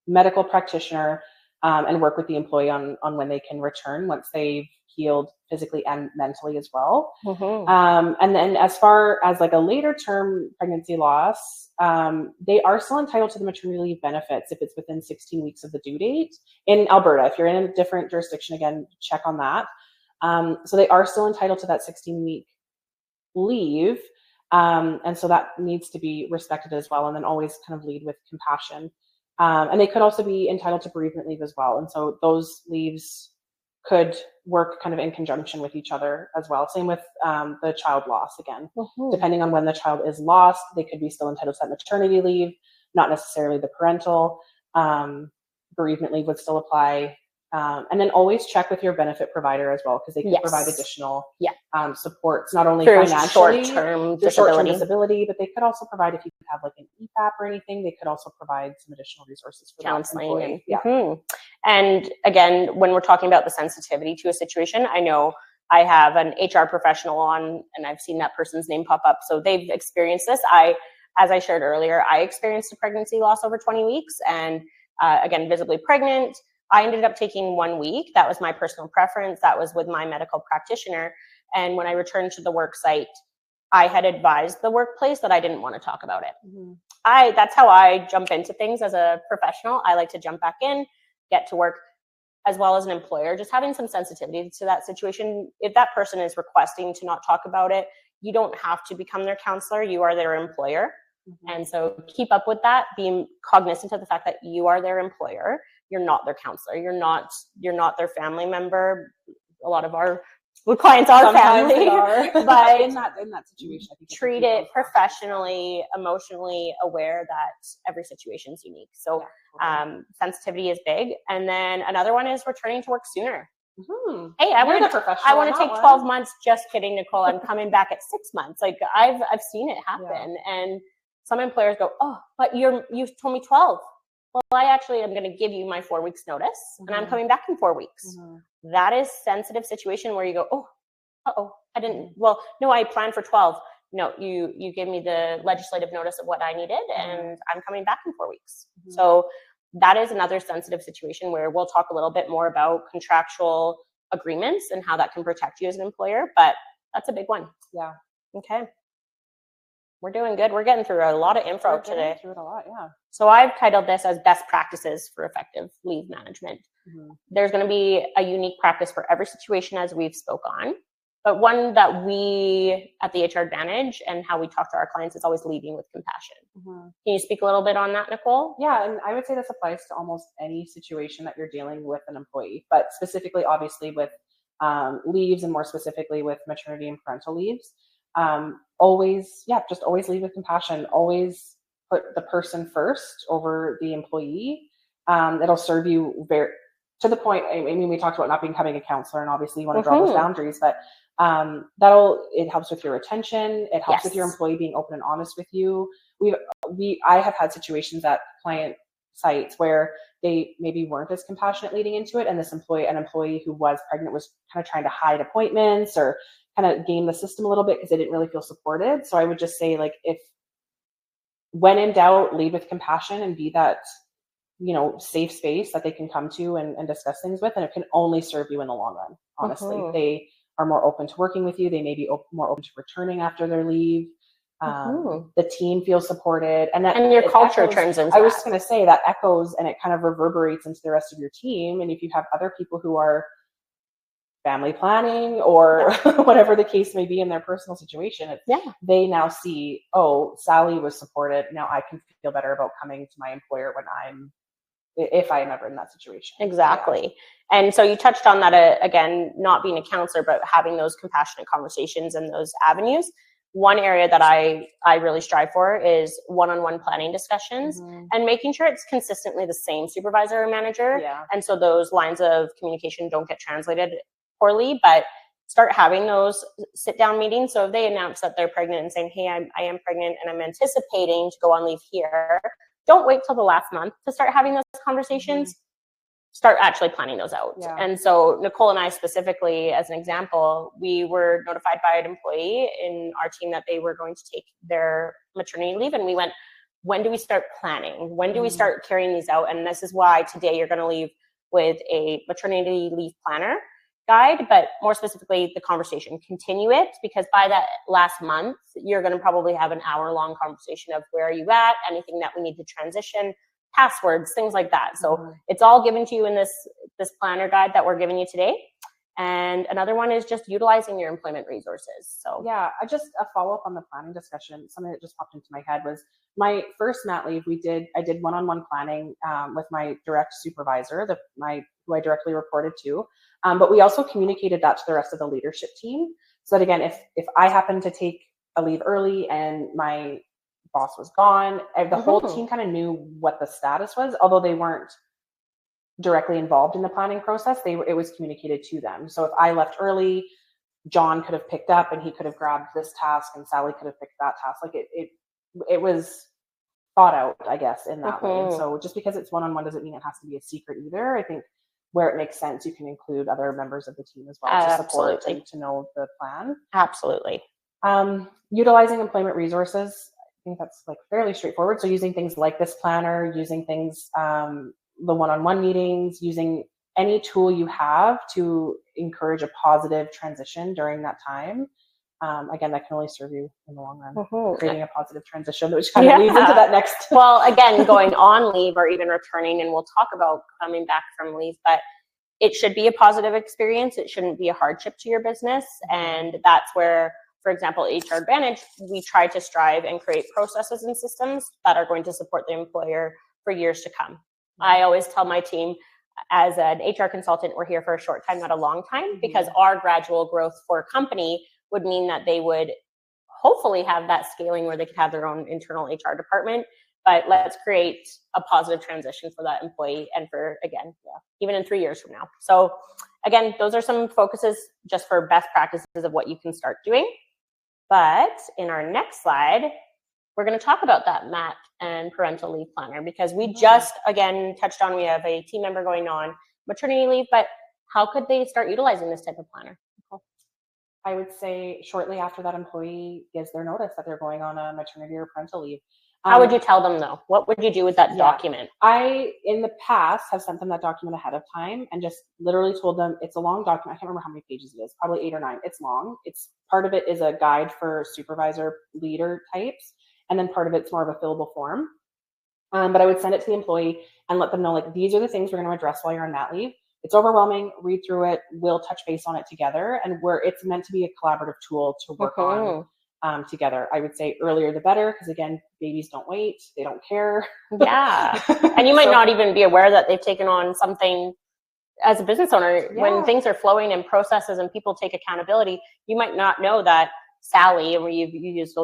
medical practitioner and work with the employee on when they can return once they've healed physically and mentally as well. And then as far as like a later term pregnancy loss, they are still entitled to the maternity leave benefits if it's within 16 weeks of the due date in Alberta. If you're in a different jurisdiction, again, check on that. So they are still entitled to that 16-week leave. And so that needs to be respected as well. And then always kind of lead with compassion. And they could also be entitled to bereavement leave as well. And so those leaves could work kind of in conjunction with each other as well. Same with the child loss again. Depending on when the child is lost, they could be still entitled to that maternity leave, not necessarily the parental. Bereavement leave would still apply. And then always check with your benefit provider as well, because they can provide additional supports, not only for financially, short-term disability, but they could also provide, if you have like an EPAP or anything, they could also provide some additional resources for counseling. And again, when we're talking about the sensitivity to a situation, I know I have an HR professional on, and I've seen that person's name pop up. So they've experienced this. As I shared earlier, I experienced a pregnancy loss over 20 weeks, and again, visibly pregnant. I ended up taking 1 week. That was my personal preference. That was with my medical practitioner. And when I returned to the work site, I had advised the workplace that I didn't want to talk about it. That's how I jump into things as a professional. I like to jump back in, get to work, as well as an employer, just having some sensitivity to that situation. If that person is requesting to not talk about it, you don't have to become their counselor. You are their employer. And so keep up with that, being cognizant of the fact that you are their employer. You're not their counselor. You're not their family member. A lot of our clients are family, but in that situation, I think treat it professionally, emotionally aware that every situation is unique. So sensitivity is big. And then another one is returning to work sooner. Hey, I want to take 12 months. Just kidding, Nicole. I'm coming back at 6 months. Like I've seen it happen. And some employers go, oh, but you told me 12. Well, I actually am going to give you my 4 weeks notice and I'm coming back in 4 weeks. That is sensitive situation where you go, oh, I didn't, well, no, I planned for 12. No, you gave me the legislative notice of what I needed and I'm coming back in 4 weeks. So that is another sensitive situation where we'll talk a little bit more about contractual agreements and how that can protect you as an employer, but that's a big one. Yeah. Okay. We're doing good. We're getting through a lot of info today. Through it a lot, yeah. So I've titled this as best practices for effective leave management. There's going to be a unique practice for every situation as we've spoke on, but one that we at the HR Advantage and how we talk to our clients is always leading with compassion. Can you speak a little bit on that, Nicole? Yeah, and I would say this applies to almost any situation that you're dealing with an employee, but specifically, obviously, with leaves and more specifically with maternity and parental leaves. Always lead with compassion. Always put the person first over the employee. It'll serve you to the point. I mean, we talked about not becoming a counselor, and obviously you want to draw those boundaries, but it helps with your retention. It helps with your employee being open and honest with you. I have had situations at client sites where they maybe weren't as compassionate leading into it, and an employee who was pregnant was kind of trying to hide appointments or kind of game the system a little bit because they didn't really feel supported. So I would just say, like, if when in doubt, lead with compassion and be that, safe space that they can come to and discuss things with. And it can only serve you in the long run. Honestly, they are more open to working with you. They may be more open to returning after their leave. The team feels supported, and your culture turns into. I was going to say that echoes and it kind of reverberates into the rest of your team. And if you have other people who are family planning or whatever the case may be in their personal situation, they now see, oh, Sally was supported. Now I can feel better about coming to my employer if I am ever in that situation. Exactly. Yeah. And so you touched on that again, not being a counselor, but having those compassionate conversations and those avenues. One area that I really strive for is one-on-one planning discussions and making sure it's consistently the same supervisor or manager. Yeah. And so those lines of communication don't get translated poorly, but start having those sit-down meetings. So if they announce that they're pregnant and saying, hey, I am pregnant and I'm anticipating to go on leave here, don't wait till the last month to start having those conversations. Start actually planning those out. Yeah. And so Nicole and I specifically, as an example, we were notified by an employee in our team that they were going to take their maternity leave. And we went, when do we start planning? When do we start carrying these out? And this is why today you're going to leave with a maternity leave planner guide, but more specifically the conversation. Continue it, because by that last month, you're going to probably have an hour-long conversation of where are you at, anything that we need to transition, passwords, things like that. So it's all given to you in this planner guide that we're giving you today. And another one is just utilizing your employment resources. So yeah, just a follow-up on the planning discussion. Something that just popped into my head was my first mat leave. I did one-on-one planning with my direct supervisor, who I directly reported to. But we also communicated that to the rest of the leadership team. So that again, if I happen to take a leave early and my boss was gone, the whole team kind of knew what the status was, although they weren't directly involved in the planning process. It was communicated to them. So if I left early, John could have picked up and he could have grabbed this task, and Sally could have picked that task. Like it was thought out, I guess, in that way. And so just because it's one-on-one doesn't mean it has to be a secret either. I think where it makes sense, you can include other members of the team as well to support and to know the plan. Absolutely. Utilizing employment resources, I think that's like fairly straightforward. So using things like this planner, using things, the one-on-one meetings, using any tool you have to encourage a positive transition during that time. Again, that can only serve you in the long run, creating a positive transition, which kind of leads into that next. Well, again, going on leave or even returning, and we'll talk about coming back from leave, but it should be a positive experience. It shouldn't be a hardship to your business. And that's where, for example, HR Advantage, we try to strive and create processes and systems that are going to support the employer for years to come. I always tell my team, as an HR consultant, we're here for a short time, not a long time, because our gradual growth for a company would mean that they would hopefully have that scaling where they could have their own internal HR department. But let's create a positive transition for that employee and for, again, even in 3 years from now. So again, those are some focuses just for best practices of what you can start doing. But in our next slide, we're going to talk about that MAT and parental leave planner, because we just, again, touched on, we have a team member going on maternity leave, but how could they start utilizing this type of planner? I would say shortly after that employee gives their notice that they're going on a maternity or parental leave. How would you tell them though? What would you do with that document? I, in the past, have sent them that document ahead of time and just literally told them it's a long document. I can't remember how many pages it is, probably 8 or 9. It's long. It's part of it is a guide for supervisor leader types. And then part of it's more of a fillable form. But I would send it to the employee and let them know, like, these are the things we're going to address while you're on mat leave. It's overwhelming. Read through it. We'll touch base on it together. And it's meant to be a collaborative tool to work on together. I would say earlier the better, because again, babies don't wait. They don't care. Yeah. And you might not even be aware that they've taken on something as a business owner. When things are flowing in processes and people take accountability, you might not know that Sally, and you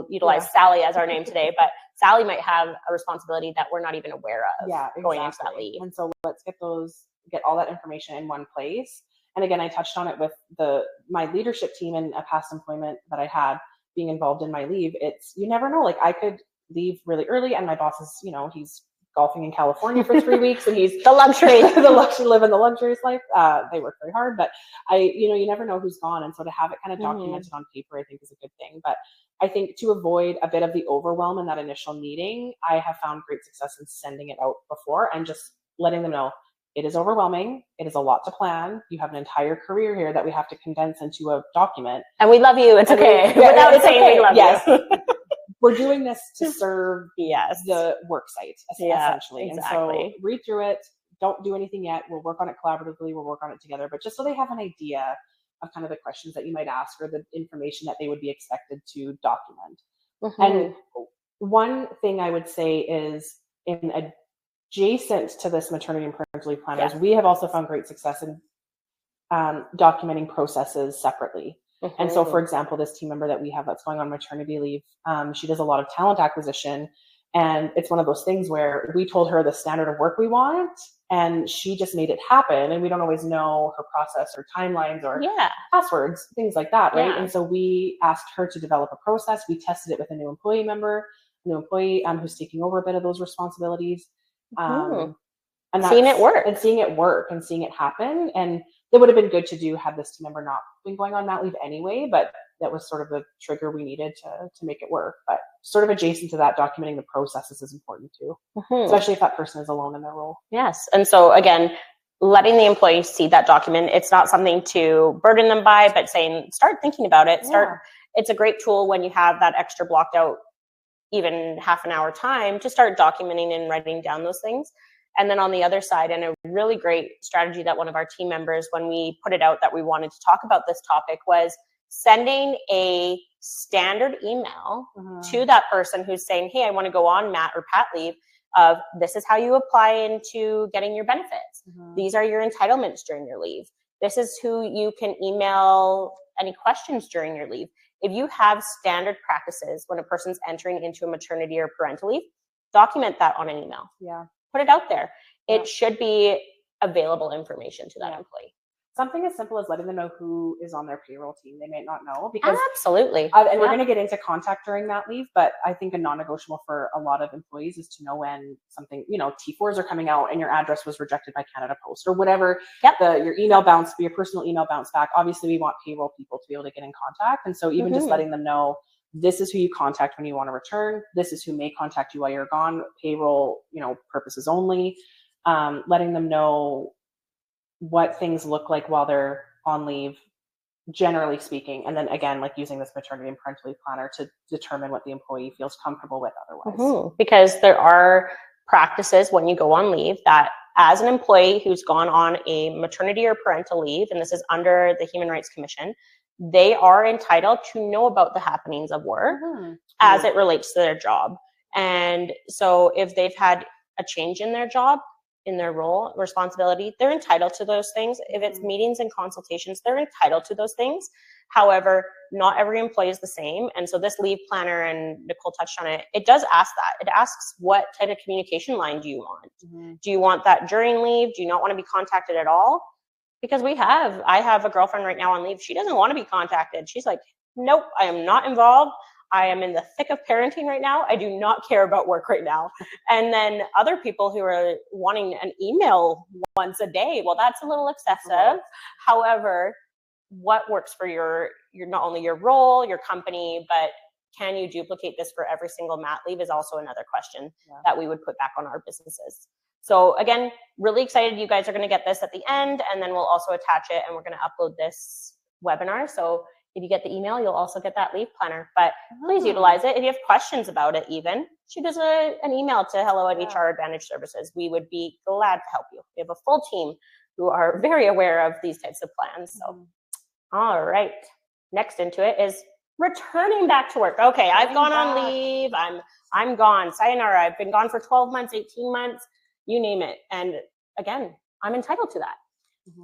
utilize Sally as our name today, but Sally might have a responsibility that we're not even aware of going into that leave. And so let's get all that information in one place. And again, I touched on it with my leadership team in a past employment that I had being involved in my leave. You never know, like I could leave really early and my boss is, he's golfing in California for 3 weeks and he's living the luxurious life. They work very hard, but you never know who's gone. And so to have it kind of documented on paper, I think is a good thing. But I think to avoid a bit of the overwhelm in that initial meeting, I have found great success in sending it out before and just letting them know it is overwhelming. It is a lot to plan. You have an entire career here that we have to condense into a document. And we love you. It's okay. Without saying okay. we love you. We're doing this to serve yes. the work site, essentially. Exactly. And so read through it. Don't do anything yet. We'll work on it collaboratively. We'll work on it together. But just so they have an idea of kind of the questions that you might ask or the information that they would be expected to document. Mm-hmm. And one thing I would say is adjacent to this maternity and parental leave planners, we have also found great success in documenting processes separately. Mm-hmm. And so, for example, this team member that we have that's going on maternity leave, she does a lot of talent acquisition. And it's one of those things where we told her the standard of work we want, and she just made it happen. And we don't always know her process or timelines or passwords, things like that, right? Yeah. And so we asked her to develop a process. We tested it with a new employee who's taking over a bit of those responsibilities. And seeing it work. And seeing it work and seeing it happen. And it would have been good to have this team member not been going on mat leave anyway, but that was sort of the trigger we needed to make it work. But sort of adjacent to that, documenting the processes is important too, especially if that person is alone in their role. Yes. And so again, letting the employees see that document, it's not something to burden them by, but saying, start thinking about it. It's a great tool when you have that extra blocked out, even half an hour time, to start documenting and writing down those things. And then on the other side, and a really great strategy that one of our team members, when we put it out that we wanted to talk about this topic, was sending a standard email to that person who's saying, hey, I want to go on mat or pat leave, of this is how you apply into getting your benefits. These are your entitlements during your leave. This is who you can email any questions during your leave. If you have standard practices when a person's entering into a maternity or parental leave, document that on an email. Yeah. Put it out there. It should be available information to that employee. Something as simple as letting them know who is on their payroll team. They may not know, because absolutely. And we're going to get into contact during that leave, but I think a non-negotiable for a lot of employees is to know when something, T4s are coming out and your address was rejected by Canada Post or whatever. Your personal email bounce back. Obviously, we want payroll people to be able to get in contact, and so even just letting them know, this is who you contact when you want to return. This is who may contact you while you're gone. Payroll, purposes only. Letting them know what things look like while they're on leave, generally speaking. And then again, like using this maternity and parental leave planner to determine what the employee feels comfortable with otherwise. Because there are practices when you go on leave that, as an employee who's gone on a maternity or parental leave, and this is under the Human Rights Commission, they are entitled to know about the happenings of work as it relates to their job. And so if they've had a change in their job, in their role, responsibility, they're entitled to those things. If it's meetings and consultations, they're entitled to those things. However, not every employee is the same. And so this leave planner, and Nicole touched on it, it does ask that. It asks, what type of communication line do you want? Do you want that during leave? Do you not want to be contacted at all? Because I have a girlfriend right now on leave. She doesn't want to be contacted. She's like, nope, I am not involved. I am in the thick of parenting right now. I do not care about work right now. And then other people who are wanting an email once a day, well, that's a little excessive. However, what works for your not only your role, your company, but can you duplicate this for every single mat leave is also another question that we would put back on our businesses. So again, really excited you guys are going to get this at the end, and then we'll also attach it, and we're going to upload this webinar. So if you get the email, you'll also get that leave planner, but please utilize it. If you have questions about it, even shoot us an email to hello@HR Advantage Services. We would be glad to help you. We have a full team who are very aware of these types of plans. So, all right. Next into it is returning back to work. Okay. I've gone on leave. I'm gone. Sayonara. I've been gone for 12 months, 18 months, you name it. And again, I'm entitled to that.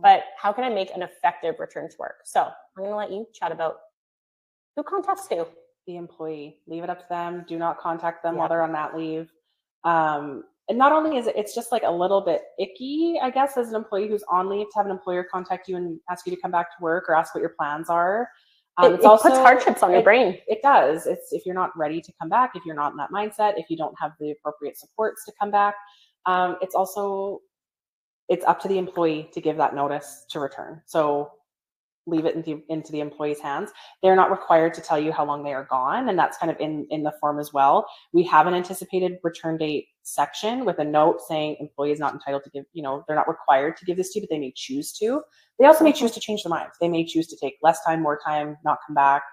But how can I make an effective return to work? So I'm going to let you chat about who contacts who. The employee. Leave it up to them. Do not contact them while they're on that leave. And not only is it's just like a little bit icky, I guess, as an employee who's on leave, to have an employer contact you and ask you to come back to work or ask what your plans are. It also puts hardships on your brain. It does. It's if you're not ready to come back, if you're not in that mindset, if you don't have the appropriate supports to come back. It's up to the employee to give that notice to return. So leave it into the employee's hands. They're not required to tell you how long they are gone, and that's kind of in the form as well. We have an anticipated return date section with a note saying employee is not entitled to give, they're not required to give this to you, but they may choose to. They also may choose to change their minds. They may choose to take less time, more time, not come back.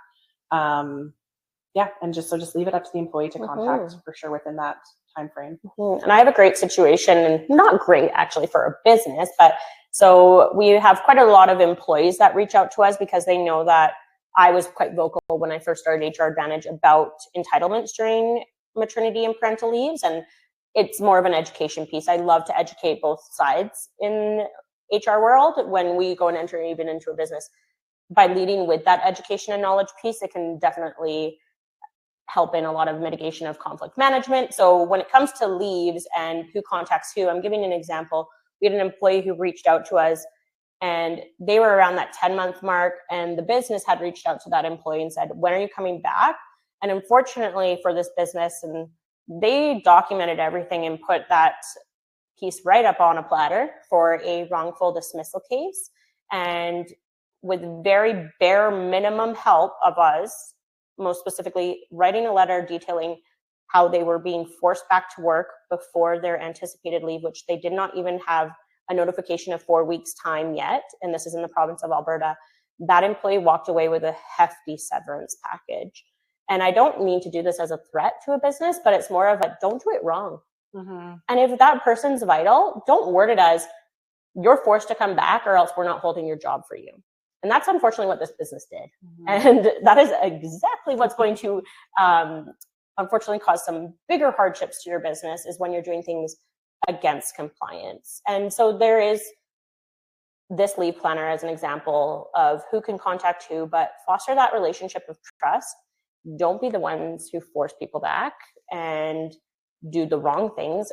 And just leave it up to the employee to contact for sure within that time frame. And I have a great situation, and not great actually for a business, but so we have quite a lot of employees that reach out to us because they know that I was quite vocal when I first started HR Advantage about entitlements during maternity and parental leaves. And it's more of an education piece. I love to educate both sides in HR world when we go and enter even into a business. By leading with that education and knowledge piece, it can definitely help in a lot of mitigation of conflict management. So when it comes to leaves and who contacts who, I'm giving an example. We had an employee who reached out to us, and they were around that 10-month mark, and the business had reached out to that employee and said, when are you coming back? And unfortunately for this business, and they documented everything and put that piece right up on a platter for a wrongful dismissal case. And with very bare minimum help of us, most specifically writing a letter detailing how they were being forced back to work before their anticipated leave, which they did not even have a notification of 4 weeks time yet. And this is in the province of Alberta. That employee walked away with a hefty severance package. And I don't mean to do this as a threat to a business, but it's more of a, don't do it wrong. And if that person's vital, don't word it as you're forced to come back or else we're not holding your job for you. And that's unfortunately what this business did. And that is exactly what's going to unfortunately cause some bigger hardships to your business, is when you're doing things against compliance. And so there is this leave planner as an example of who can contact who, but foster that relationship of trust. Don't be the ones who force people back and do the wrong things.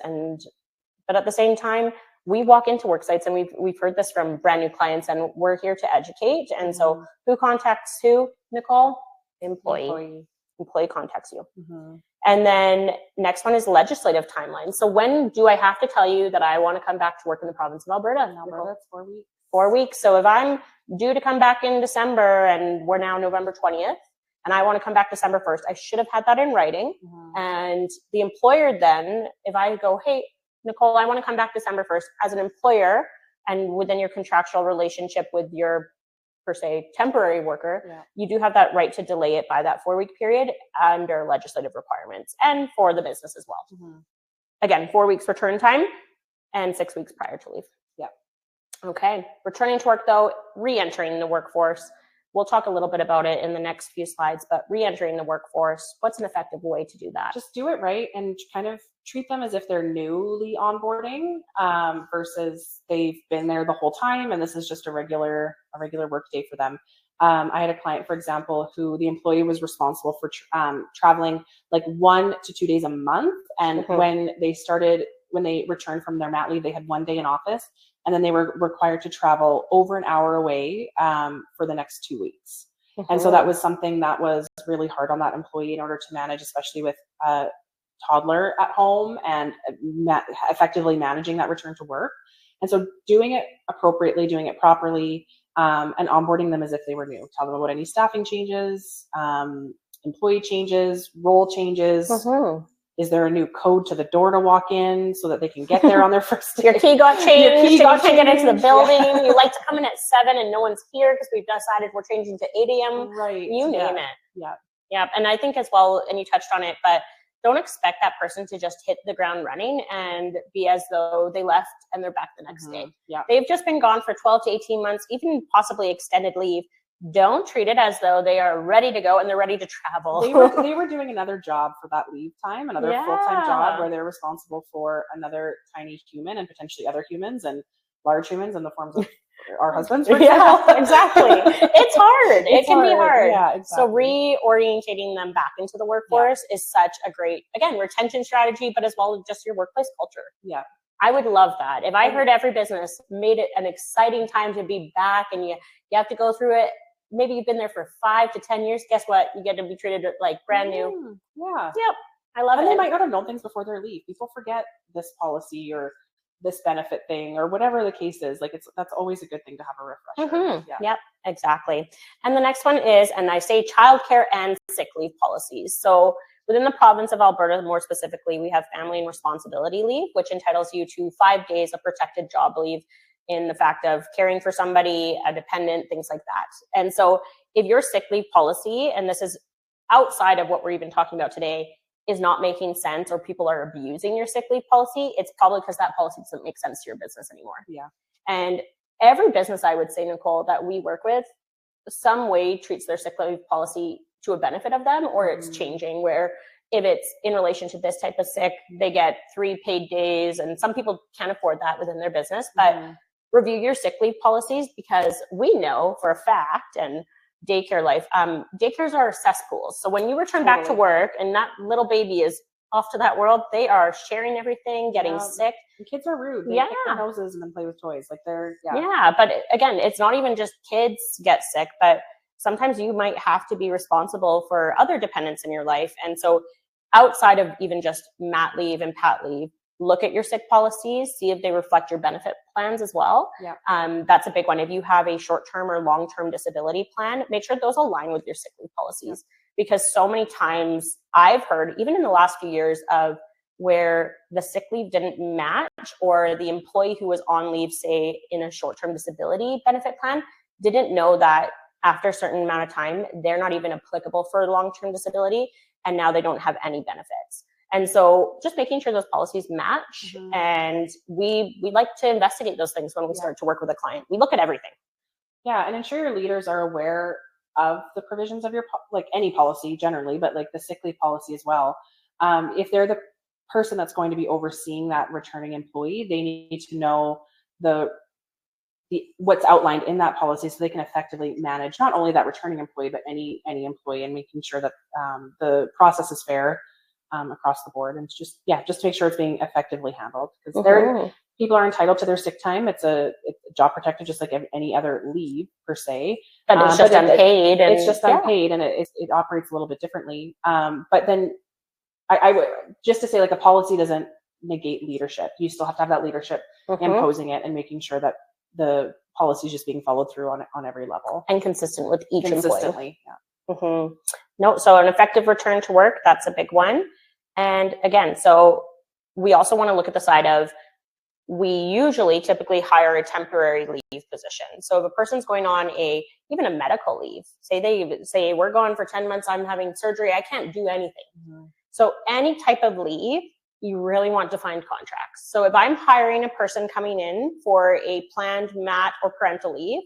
But at the same time, we walk into work sites, and we've heard this from brand new clients, and we're here to educate. And so who contacts who, Nicole? Employee contacts you. And then next one is legislative timeline. So when do I have to tell you that I want to come back to work in the province of Alberta? In Alberta, it's 4 weeks. 4 weeks. So if I'm due to come back in December, and we're now November 20th, and I want to come back December 1st, I should have had that in writing. And the employer then, if I go, hey, Nicole, I want to come back December 1st, as an employer and within your contractual relationship with your, per se, temporary worker, you do have that right to delay it by that 4 week period under legislative requirements, and for the business as well. Again, 4 weeks return time and 6 weeks prior to leave. Okay. Returning to work though, re-entering the workforce. We'll talk a little bit about it in the next few slides, but re-entering the workforce, what's an effective way to do that? Just do it right and kind of treat them as if they're newly onboarding versus they've been there the whole time and this is just a regular work day for them. I had a client, for example, who the employee was responsible for traveling like 1 to 2 days a month. And when they returned from their mat leave, they had 1 day in office, and then they were required to travel over an hour away for the next 2 weeks. And so that was something that was really hard on that employee in order to manage, especially with a toddler at home, and effectively managing that return to work. And so doing it appropriately, doing it properly, and onboarding them as if they were new. Tell them about any staffing changes, employee changes, role changes. Is there a new code to the door to walk in so that they can get there on their first day? Your key got changed. You can't get into the building. You like to come in at 7 and no one's here because we've decided we're changing to 8 a.m. Right. You name it. Yeah. And I think as well, and you touched on it, but don't expect that person to just hit the ground running and be as though they left and they're back the next day. They've just been gone for 12 to 18 months, even possibly extended leave. Don't treat it as though they are ready to go and they're ready to travel. They were doing another job for that leave time, another full-time job where they're responsible for another tiny human and potentially other humans and large humans in the forms of our husbands, for example. Exactly. It's hard. It can be hard. Yeah, exactly. So reorientating them back into the workforce is such a great, again, retention strategy, but as well as just your workplace culture. Yeah. I would love that. If I heard every business made it an exciting time to be back and you have to go through it, maybe you've been there for 5 to 10 years, guess what? You get to be treated like brand new. Yeah. Yep. I love it. And they might not have known things before their leave. People forget this policy or this benefit thing or whatever the case is. Like that's always a good thing to have a refresher. Mm-hmm. Yeah. Yep, exactly. And the next one is, and I say childcare and sick leave policies. So within the province of Alberta, more specifically, we have family and responsibility leave, which entitles you to 5 days of protected job leave in the fact of caring for somebody, a dependent, things like that. And so if your sick leave policy, and this is outside of what we're even talking about today, is not making sense or people are abusing your sick leave policy, it's probably because that policy doesn't make sense to your business anymore. Yeah. And every business, I would say, Nicole, that we work with, some way treats their sick leave policy to a benefit of them, or it's changing where if it's in relation to this type of sick, they get 3 paid days. And some people can't afford that within their business, but review your sick leave policies, because we know for a fact, and daycare life, daycares are cesspools. So when you return back to work and that little baby is off to that world, they are sharing everything, getting sick. And kids are rude. They pick their noses and then play with toys. Like they're, but again, it's not even just kids get sick, but sometimes you might have to be responsible for other dependents in your life. And so outside of even just mat leave and pat leave, look at your sick policies, see if they reflect your benefit plans as well. That's a big one. If you have a short-term or long-term disability plan, make sure those align with your sick leave policies. Because so many times I've heard, even in the last few years, of where the sick leave didn't match, or the employee who was on leave, say in a short-term disability benefit plan, didn't know that after a certain amount of time, they're not even applicable for long-term disability, and now they don't have any benefits. And so just making sure those policies match. And we like to investigate those things when we start to work with a client. We look at everything. Yeah, and ensure your leaders are aware of the provisions of your, like any policy generally, but like the sick leave policy as well. If they're the person that's going to be overseeing that returning employee, they need to know the what's outlined in that policy, so they can effectively manage not only that returning employee, but any employee, and making sure that the process is fair across the board, and just to make sure it's being effectively handled, because people are entitled to their sick time. It's a job protected, just like any other leave per se. But it's just unpaid. It's just unpaid, and it operates a little bit differently. But then I would just to say, like, a policy doesn't negate leadership. You still have to have that leadership imposing it and making sure that the policy is just being followed through on every level and consistent with each consistently. Employee. No, so an effective return to work, that's a big one. And again, so we also want to look at the side of, we typically hire a temporary leave position. So if a person's going on even a medical leave, say we're going for 10 months, I'm having surgery, I can't do anything. So any type of leave, you really want defined contracts. So if I'm hiring a person coming in for a planned mat or parental leave,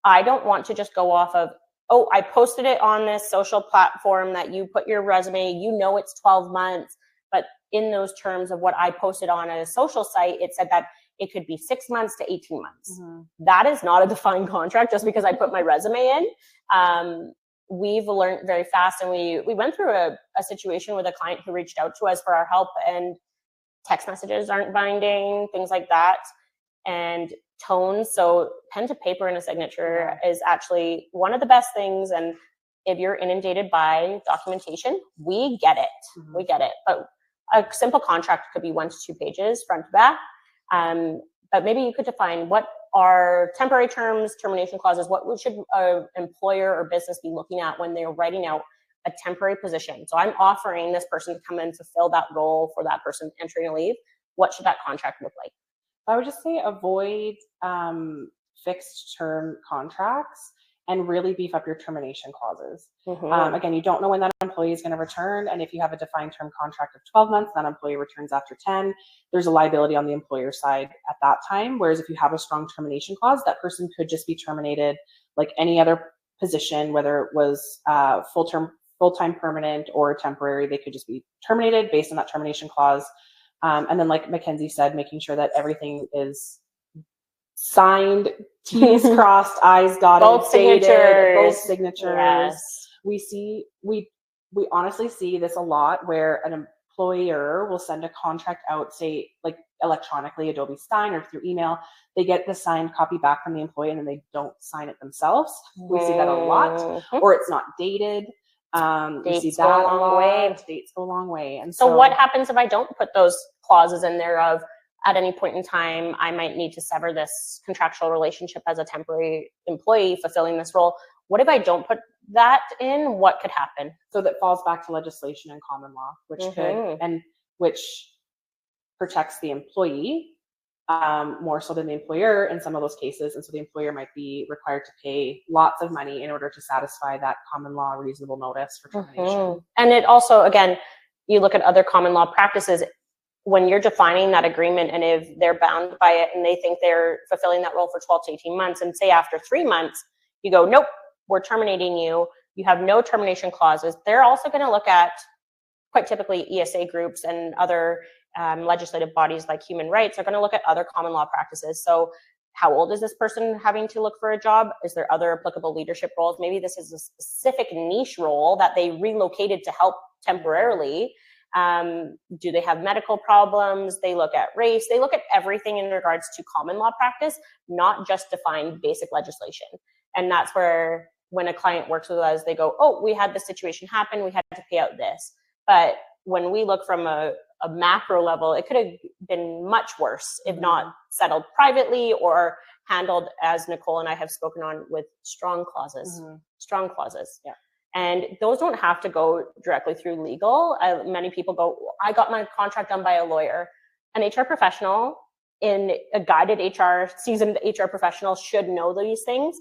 I don't want to just go off of, oh, I posted it on this social platform that you put your resume, it's 12 months, but in those terms of what I posted on a social site, it said that it could be 6 months to 18 months. That is not a defined contract just because I put my resume in. We've learned very fast, and we went through a situation with a client who reached out to us for our help, and text messages aren't binding, things like that, and tones. So pen to paper and a signature is actually one of the best things. And if you're inundated by documentation, we get it. We get it. But a simple contract could be 1 to 2 pages front to back. But maybe you could define what are temporary terms, termination clauses, what should an employer or business be looking at when they're writing out a temporary position. So I'm offering this person to come in to fill that role for that person entering a leave. What should that contract look like? I would just say avoid fixed term contracts and really beef up your termination clauses. Again, you don't know when that employee is going to return. And if you have a defined term contract of 12 months, that employee returns after 10, there's a liability on the employer side at that time. Whereas if you have a strong termination clause, that person could just be terminated like any other position, whether it was full-time permanent or temporary, they could just be terminated based on that termination clause. And then, like Mackenzie said, making sure that everything is signed, T's crossed, I's dotted, both signatures. Yes. We honestly see this a lot, where an employer will send a contract out, say like electronically, Adobe Sign, or through email. They get the signed copy back from the employee, and then they don't sign it themselves. We see that a lot. Or it's not dated. We see that a long way. Dates go a long way. And so what happens if I don't put those clauses in there of at any point in time, I might need to sever this contractual relationship as a temporary employee fulfilling this role. What if I don't put that in? What could happen? So that falls back to legislation and common law, which protects the employee more so than the employer in some of those cases. And so the employer might be required to pay lots of money in order to satisfy that common law reasonable notice for termination. And it also, again, you look at other common law practices, when you're defining that agreement, and if they're bound by it and they think they're fulfilling that role for 12 to 18 months, and say after 3 months, you go, nope, we're terminating you, you have no termination clauses, they're also going to look at, quite typically ESA groups and other legislative bodies like human rights are going to look at other common law practices. So how old is this person having to look for a job? Is there other applicable leadership roles? Maybe this is a specific niche role that they relocated to help temporarily. Do they have medical problems? They look at race. They look at everything in regards to common law practice, not just defined basic legislation. And that's where when a client works with us, they go, oh, we had this situation happen, we had to pay out this. But when we look from a macro level, it could have been much worse if not settled privately or handled, as Nicole and I have spoken on, with strong clauses. Strong clauses. Yeah. And those don't have to go directly through legal. Many people go, I got my contract done by a lawyer. An HR professional, in a guided HR, seasoned HR professional should know these things.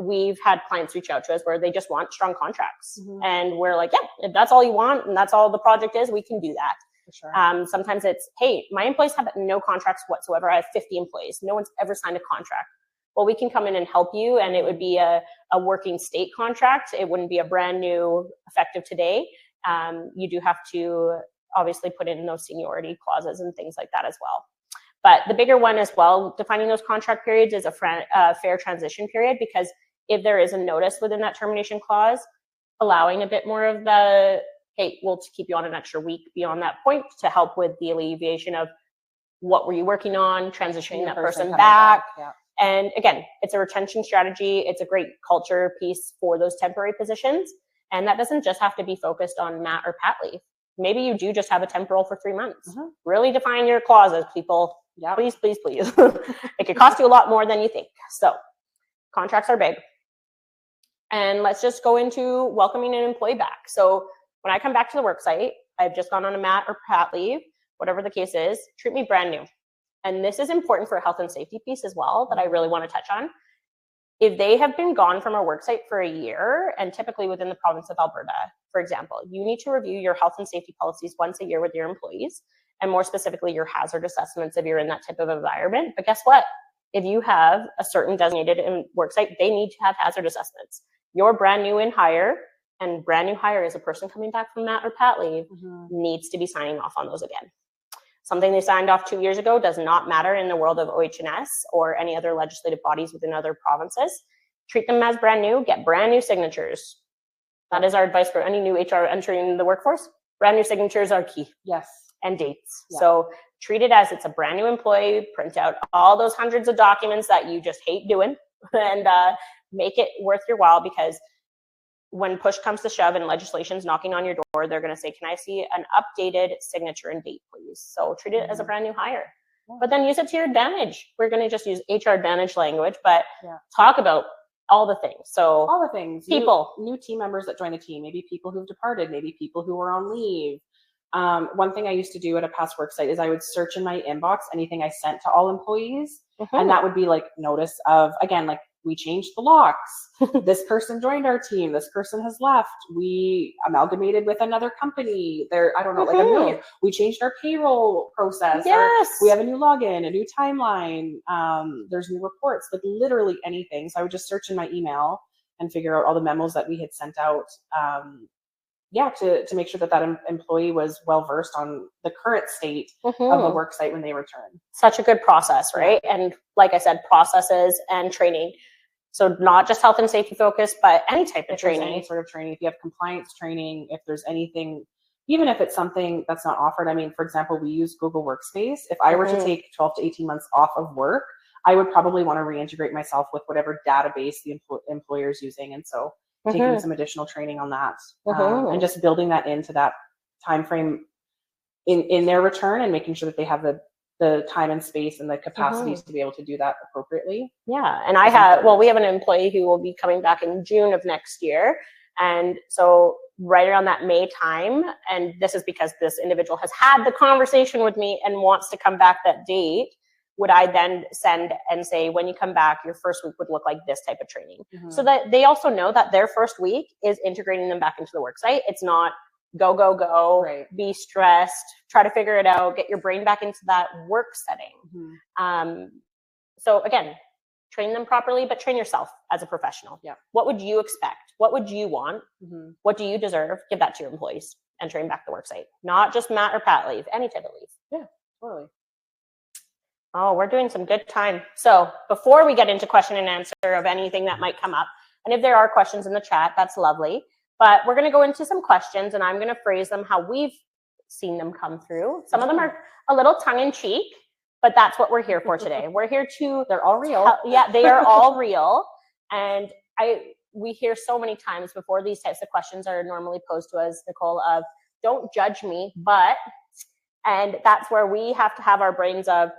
We've had clients reach out to us where they just want strong contracts. And we're like, yeah, if that's all you want and that's all the project is, we can do that. For sure. Sometimes it's, hey, my employees have no contracts whatsoever. I have 50 employees. No one's ever signed a contract. Well, we can come in and help you, and it would be a working state contract. It wouldn't be a brand new effective today. You do have to obviously put in those seniority clauses and things like that as well. But the bigger one as well, defining those contract periods, is a fair transition period, because if there is a notice within that termination clause, allowing a bit more of the, hey, we'll keep you on an extra week beyond that point to help with the alleviation of what were you working on, transitioning that person back. Yeah. And again, it's a retention strategy. It's a great culture piece for those temporary positions. And that doesn't just have to be focused on mat or pat leave. Maybe you do just have a temp role for 3 months. Really define your clauses, people. Yeah. Please, please, please. It could cost you a lot more than you think. So contracts are big. And let's just go into welcoming an employee back. So when I come back to the worksite, I've just gone on a mat or pat leave, whatever the case is, treat me brand new. And this is important for a health and safety piece as well that I really want to touch on. If they have been gone from our worksite for a year, and typically within the province of Alberta, for example, you need to review your health and safety policies once a year with your employees, and more specifically your hazard assessments if you're in that type of environment. But guess what? If you have a certain designated worksite, they need to have hazard assessments. Your brand new in hire, and brand new hire is a person coming back from mat or pat leave, needs to be signing off on those again. Something they signed off 2 years ago does not matter in the world of OH&S or any other legislative bodies within other provinces. Treat them as brand new, get brand new signatures. That is our advice for any new HR entering the workforce. Brand new signatures are key. Yes. And dates. Yeah. So treat it as it's a brand new employee, print out all those hundreds of documents that you just hate doing, and make it worth your while, because when push comes to shove and legislation's knocking on your door, they're going to say, can I see an updated signature and date, please? So treat it as a brand new hire, but then use it to your advantage. We're going to just use HR advantage language, but talk about all the things. So all the things, people, new team members that join the team, maybe people who've departed, maybe people who were on leave. One thing I used to do at a past work site is I would search in my inbox anything I sent to all employees. And that would be like notice of, again, like, we changed the locks. This person joined our team. This person has left. We amalgamated with another company. I don't know, like a million. We changed our payroll process. Yes. We have a new login, a new timeline. There's new reports, like literally anything. So I would just search in my email and figure out all the memos that we had sent out. To make sure that employee was well versed on the current state of the work site when they return. Such a good process, right? Yeah. And like I said, processes and training. So not just health and safety focused, but any type of training. Any sort of training. If you have compliance training, if there's anything, even if it's something that's not offered. I mean, for example, we use Google Workspace. If I were to take 12 to 18 months off of work, I would probably want to reintegrate myself with whatever database the employer is using. And so taking some additional training on that and just building that into that time frame in their return, and making sure that they have the the time and space and the capacity to be able to do that appropriately. Yeah. And we have an employee who will be coming back in June of next year. And so right around that May time, and this is because this individual has had the conversation with me and wants to come back that date, would I then send and say, when you come back, your first week would look like this type of training. So that they also know that their first week is integrating them back into the work site. It's not go, right. Be stressed, try to figure it out, get your brain back into that work setting. So again, train them properly, but train yourself as a professional. Yeah. What would you expect? What would you want? What do you deserve? Give that to your employees and train back the work site. Not just mat or pat leave, any type of leave. Yeah, totally. Oh, we're doing some good time. So before we get into question and answer of anything that might come up, and if there are questions in the chat, that's lovely. But we're going to go into some questions, and I'm going to phrase them how we've seen them come through. Some of them are a little tongue-in-cheek, but that's what we're here for today. We're here to... They're all real. Yeah, they are all real. And we hear so many times before these types of questions are normally posed to us, Nicole, of don't judge me, but... And that's where we have to have our brains of,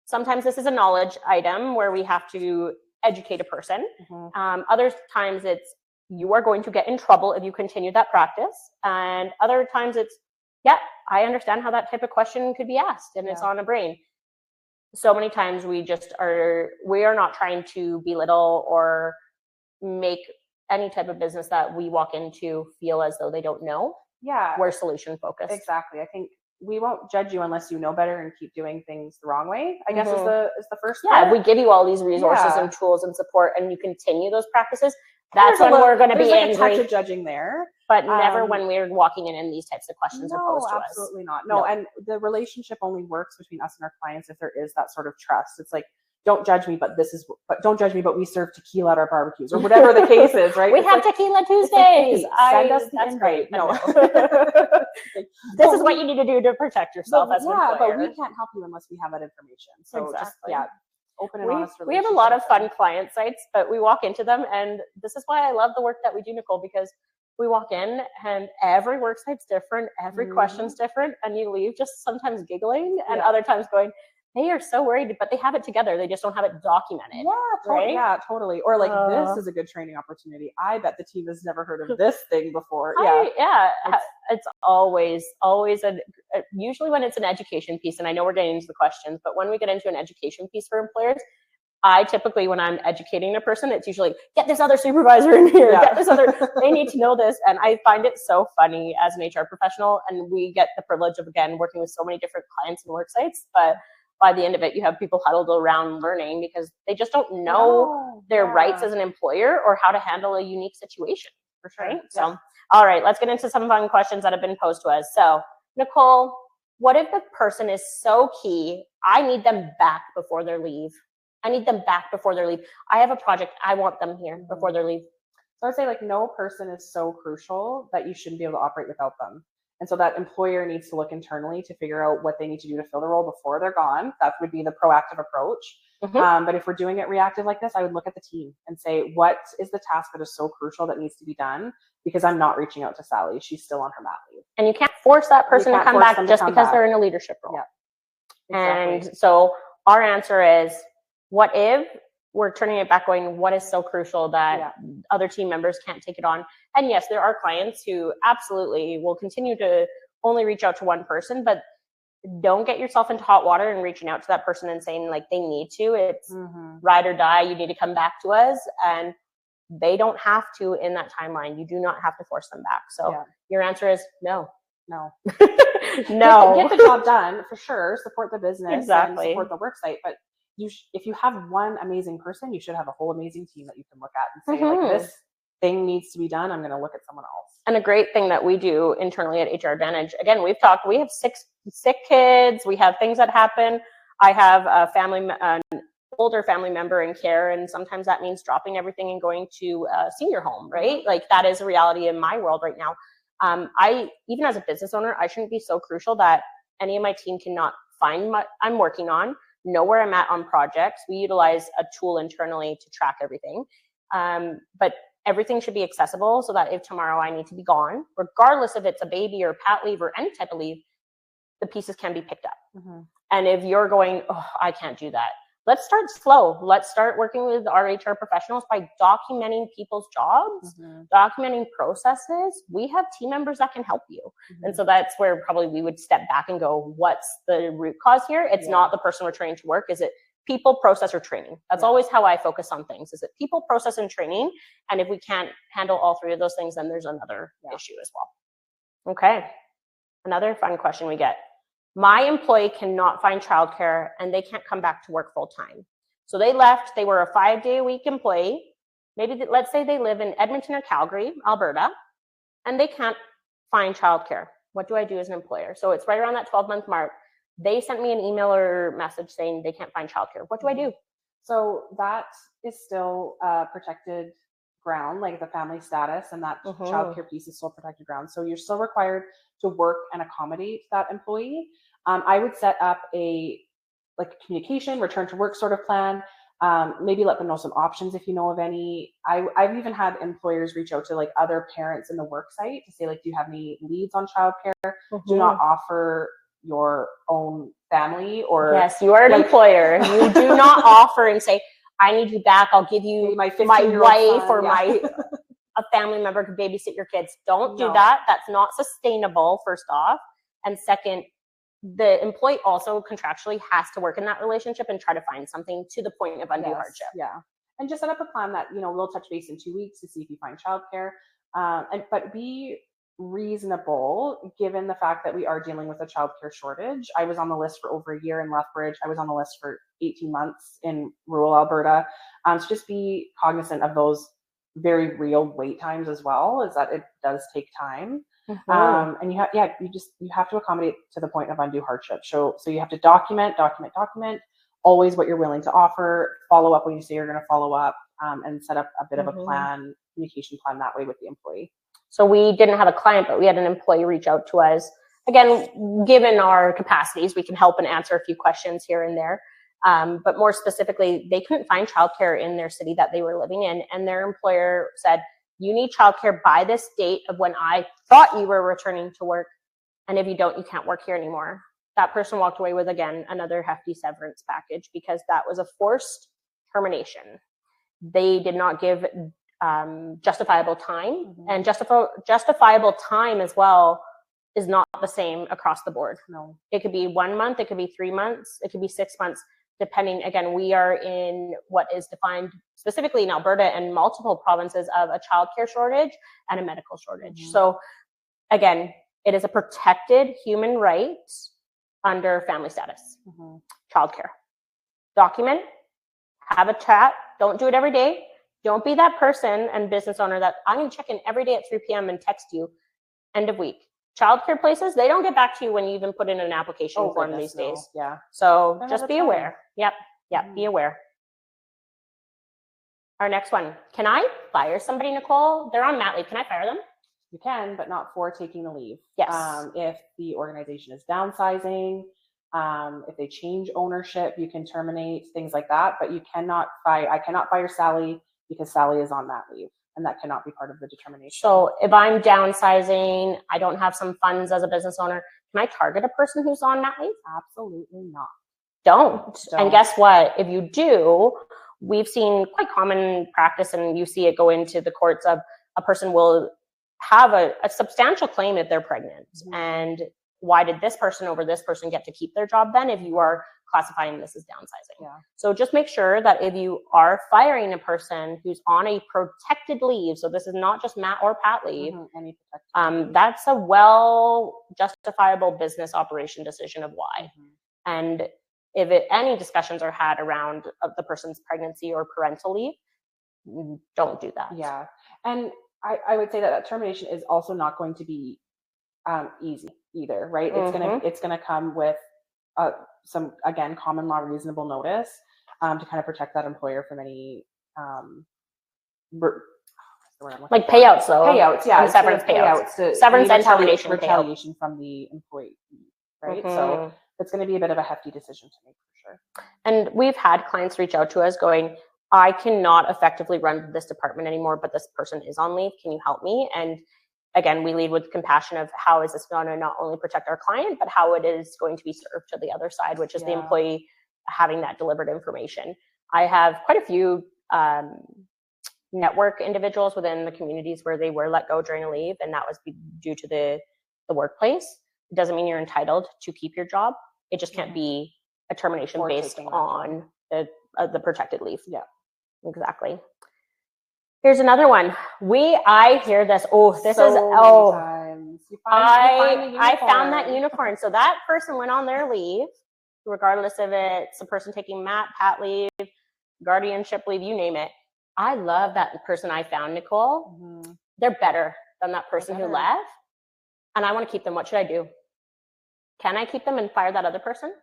sometimes this is a knowledge item where we have to educate a person. Other times it's, you are going to get in trouble if you continue that practice. And other times it's, yeah, I understand how that type of question could be asked, and it's on a brain. So many times we are not trying to belittle or make any type of business that we walk into feel as though they don't know. Yeah. We're solution focused. Exactly. I think we won't judge you unless you know better and keep doing things the wrong way, I guess is the first Yeah, we give you all these resources and tools and support, and you continue those practices. That's when we're going to be angry. There's like a touch of judging there. But never when we're walking in and these types of questions are posed to us. No, absolutely not. No, and the relationship only works between us and our clients if there is that sort of trust. It's like, don't judge me, but don't judge me, but we serve tequila at our barbecues, or whatever the case is, right? We have tequila Tuesdays. Send us the invite. No. This is what you need to do to protect yourself as an employer. But we can't help you unless we have that information. So just, open and honest relationship. We have a lot of fun client sites, but we walk into them, and this is why I love the work that we do, Nicole, because we walk in and every work site's different, every question's different, and you leave just sometimes giggling and other times going, they are so worried, but they have it together. They just don't have it documented. Yeah, totally. Or like, this is a good training opportunity. I bet the team has never heard of this thing before. It's always usually when it's an education piece, and I know we're getting into the questions, but when we get into an education piece for employers, I typically, when I'm educating a person, it's usually, get this other supervisor in here, get this other, they need to know this. And I find it so funny as an HR professional, and we get the privilege of, again, working with so many different clients and work sites, but by the end of it, you have people huddled around learning because they just don't know their rights as an employer or how to handle a unique situation. For sure. Right? So, all right, let's get into some fun questions that have been posed to us. So, Nicole, what if the person is so key, I need them back before their leave? I need them back before their leave. I have a project. I want them here before their leave. So I'd say like no person is so crucial that you shouldn't be able to operate without them. And so that employer needs to look internally to figure out what they need to do to fill the role before they're gone. That would be the proactive approach. But if we're doing it reactive like this, I would look at the team and say, what is the task that is so crucial that needs to be done? Because I'm not reaching out to Sally. She's still on her mat leave. And you can't force that person to come back just because they're in a leadership role. Exactly. And so our answer is, what if we're turning it back going, what is so crucial that other team members can't take it on? And yes, there are clients who absolutely will continue to only reach out to one person, but don't get yourself into hot water and reaching out to that person and saying like they need to. It's ride or die. You need to come back to us. And they don't have to in that timeline. You do not have to force them back. So your answer is no. No. No. Get the job done for sure. Support the business. Exactly. And support the work site. But if you have one amazing person, you should have a whole amazing team that you can look at and say, like, this thing needs to be done. I'm going to look at someone else. And a great thing that we do internally at HR Advantage, again, we've talked, we have 6 sick kids. We have things that happen. I have an older family member in care, and sometimes that means dropping everything and going to a senior home, right? Like that is a reality in my world right now. Even as a business owner, I shouldn't be so crucial that any of my team cannot find what I'm working on, know where I'm at on projects. We utilize a tool internally to track everything. But everything should be accessible so that if tomorrow I need to be gone, regardless if it's a baby or pat leave or any type of leave, the pieces can be picked up. And if you're going, oh, I can't do that, let's start slow. Let's start working with our HR professionals by documenting people's jobs, documenting processes. We have team members that can help you. And so that's where probably we would step back and go, what's the root cause here? It's not the person we're training to work. Is it people, process, or training? That's always how I focus on things. Is it people, process, and training? And if we can't handle all three of those things, then there's another issue as well. Okay. Another fun question we get. My employee cannot find childcare and they can't come back to work full time. So they left, they were a 5-day-a-week employee. Maybe let's say they live in Edmonton or Calgary, Alberta, and they can't find childcare. What do I do as an employer? So it's right around that 12-month mark. They sent me an email or message saying they can't find childcare. What do I do? So that is still protected ground, like the family status, and that childcare piece is still protected ground. So you're still required to work and accommodate that employee. I would set up a communication, return to work sort of plan. Maybe let them know some options if you know of any. I've even had employers reach out to like other parents in the work site to say, like, do you have any leads on childcare? Do not offer your own family, or yes, you are an employer. You do not offer and say, I need you back. I'll give you my wife or a family member to babysit your kids. Don't do that. That's not sustainable, first off. And second, the employee also contractually has to work in that relationship and try to find something to the point of undue hardship. Yeah. And just set up a plan that, we'll touch base in 2 weeks to see if you find childcare. But be reasonable given the fact that we are dealing with a childcare shortage. I was on the list for over a year in Lethbridge. I was on the list for 18 months in rural Alberta. So just be cognizant of those very real wait times as well, is that it does take time. And you have to accommodate to the point of undue hardship. So you have to document, always what you're willing to offer, follow up when you say you're going to follow up, and set up a bit of a plan, communication plan that way with the employee. So we didn't have a client, but we had an employee reach out to us. Again, given our capacities, we can help and answer a few questions here and there. But more specifically, they couldn't find childcare in their city that they were living in. And their employer said, you need childcare by this date of when I thought you were returning to work. And if you don't, you can't work here anymore. That person walked away with, again, another hefty severance package because that was a forced termination. They did not give justifiable time, and justifiable time as well is not the same across the board. No, it could be 1 month, it could be 3 months, it could be 6 months, depending. Again, we are in what is defined specifically in Alberta and multiple provinces of a childcare shortage and a medical shortage. So again, it is a protected human right under family status. Childcare. Document, have a chat. Don't do it every day. Don't be that person and business owner that I'm going to check in every day at 3 p.m. and text you end of week. Childcare places, they don't get back to you when you even put in an application form these days. Yeah. So just be aware. Yep. Be aware. Our next one. Can I fire somebody, Nicole? They're on mat leave. Can I fire them? You can, but not for taking the leave. Yes. If the organization is downsizing, if they change ownership, you can terminate, things like that. But you cannot fire. I cannot fire Sally because Sally is on mat leave, and that cannot be part of the determination. So if I'm downsizing, I don't have some funds as a business owner, can I target a person who's on mat leave? Absolutely not. Don't. And guess what? If you do, we've seen quite common practice, and you see it go into the courts of a person will have a substantial claim if they're pregnant. And why did this person over this person get to keep their job then if you are classifying this as downsizing? So just make sure that if you are firing a person who's on a protected leave, so this is not just mat or pat leave, that's a well justifiable business operation decision of why. And if any discussions are had around the person's pregnancy or parental leave, don't do that. Yeah. And I would say that termination is also not going to be easy either, right? It's gonna come with some, again, common law reasonable notice to kind of protect that employer from any like payouts, though. Payouts, yeah, severance payouts, severance and termination retaliation from the employee, right? So it's going to be a bit of a hefty decision to make for sure. And we've had clients reach out to us going, I cannot effectively run this department anymore, but this person is on leave. Can you help me? And again, we lead with compassion of how is this going to not only protect our client, but how it is going to be served to the other side, which is the employee having that delivered information. I have quite a few network individuals within the communities where they were let go during a leave, and that was due to the workplace. It doesn't mean you're entitled to keep your job. It just can't be a termination based on the protected leave. Yeah, exactly. Here's another one. I hear this. Times. I found that unicorn. So that person went on their leave, regardless of it's a person taking pat leave, guardianship leave, you name it. I love that person I found, Nicole. Mm-hmm. They're better than that person who left. And I want to keep them. What should I do? Can I keep them and fire that other person?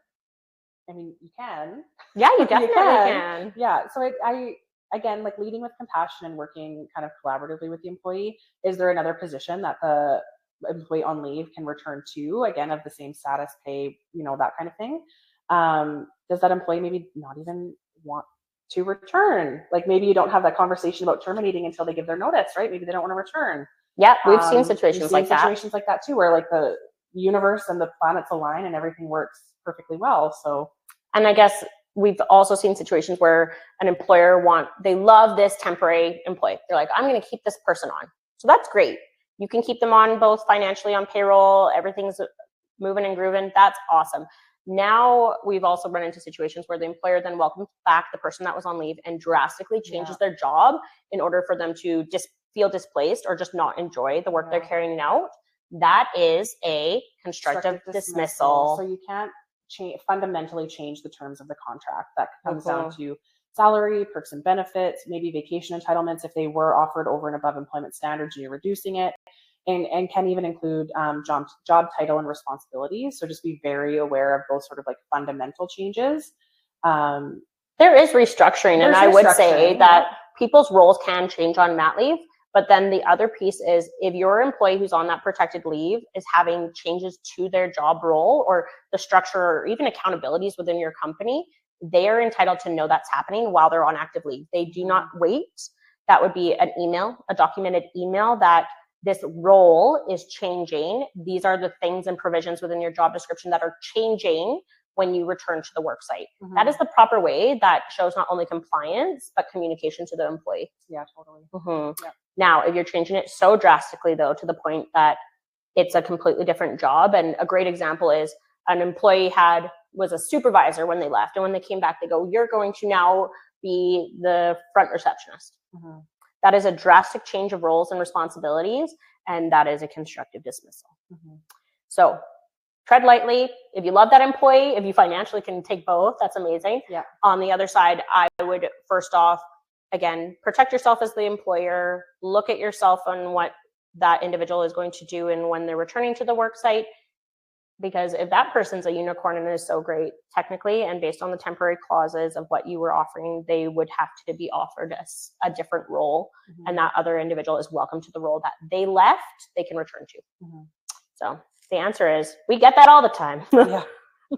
I mean, you can. Yeah, you definitely can. Yeah. So I again, like leading with compassion and working kind of collaboratively with the employee. Is there another position that the employee on leave can return to, again, of the same status, pay, that kind of thing? Does that employee maybe not even want to return? Like maybe you don't have that conversation about terminating until they give their notice, right? Maybe they don't want to return. Yeah, we've seen situations like that too, where like the universe and the planets align and everything works perfectly well. So, and I guess we've also seen situations where an employer they love this temporary employee. They're like, I'm going to keep this person on. So that's great. You can keep them on both financially on payroll. Everything's moving and grooving. That's awesome. Now we've also run into situations where the employer then welcomes back the person that was on leave and drastically changes their job in order for them to feel displaced or just not enjoy the work they're carrying out. That is a constructive dismissal. So you can't fundamentally change the terms of the contract. That comes down to salary, perks and benefits, maybe vacation entitlements if they were offered over and above employment standards and you're reducing it, and can even include job title and responsibilities. So just be very aware of those sort of like fundamental changes. There is restructuring, and I would say that people's roles can change on mat leave. But then the other piece is if your employee who's on that protected leave is having changes to their job role or the structure or even accountabilities within your company, they are entitled to know that's happening while they're on active leave. They do not wait. That would be an email, a documented email that this role is changing. These are the things and provisions within your job description that are changing when you return to the work site. Mm-hmm. That is the proper way that shows not only compliance, but communication to the employee. Yeah, totally. Mm-hmm. Yeah. Now, if you're changing it so drastically, though, to the point that it's a completely different job, and a great example is an employee was a supervisor when they left, and when they came back, they go, you're going to now be the front receptionist. Mm-hmm. That is a drastic change of roles and responsibilities, and that is a constructive dismissal. Mm-hmm. So tread lightly. If you love that employee, if you financially can take both, that's amazing. Yeah. On the other side, I would first off, again, protect yourself as the employer, look at yourself and what that individual is going to do and when they're returning to the work site. Because if that person's a unicorn and is so great technically, and based on the temporary clauses of what you were offering, they would have to be offered a different role. Mm-hmm. And that other individual is welcome to the role that they left, they can return to. Mm-hmm. So the answer is, we get that all the time. Yeah.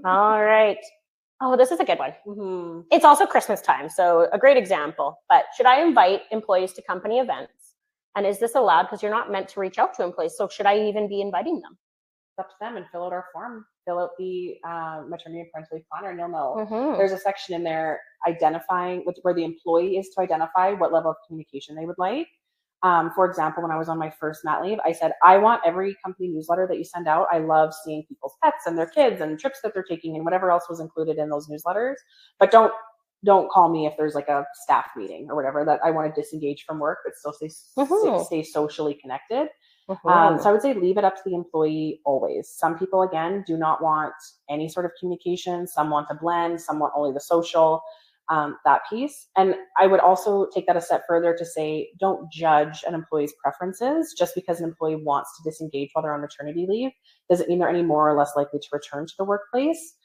All right. Oh, this is a good one. Mm-hmm. It's also Christmas time, so a great example. But should I invite employees to company events? And is this allowed? Because you're not meant to reach out to employees. So should I even be inviting them? It's up to them, and fill out our form. Fill out the maternity and parental leave planner, and you'll know. Mm-hmm. There's a section in there identifying where the employee is to identify what level of communication they would like. For example, when I was on my first mat leave, I said, I want every company newsletter that you send out. I love seeing people's pets and their kids and trips that they're taking and whatever else was included in those newsletters. But don't call me if there's like a staff meeting or whatever that I want to disengage from work, but still stay socially connected. Mm-hmm. So I would say leave it up to the employee always. Some people, again, do not want any sort of communication. Some want to blend. Some want only the social. That piece. And I would also take that a step further to say, don't judge an employee's preferences. Just because an employee wants to disengage while they're on maternity leave doesn't mean they're any more or less likely to return to the workplace.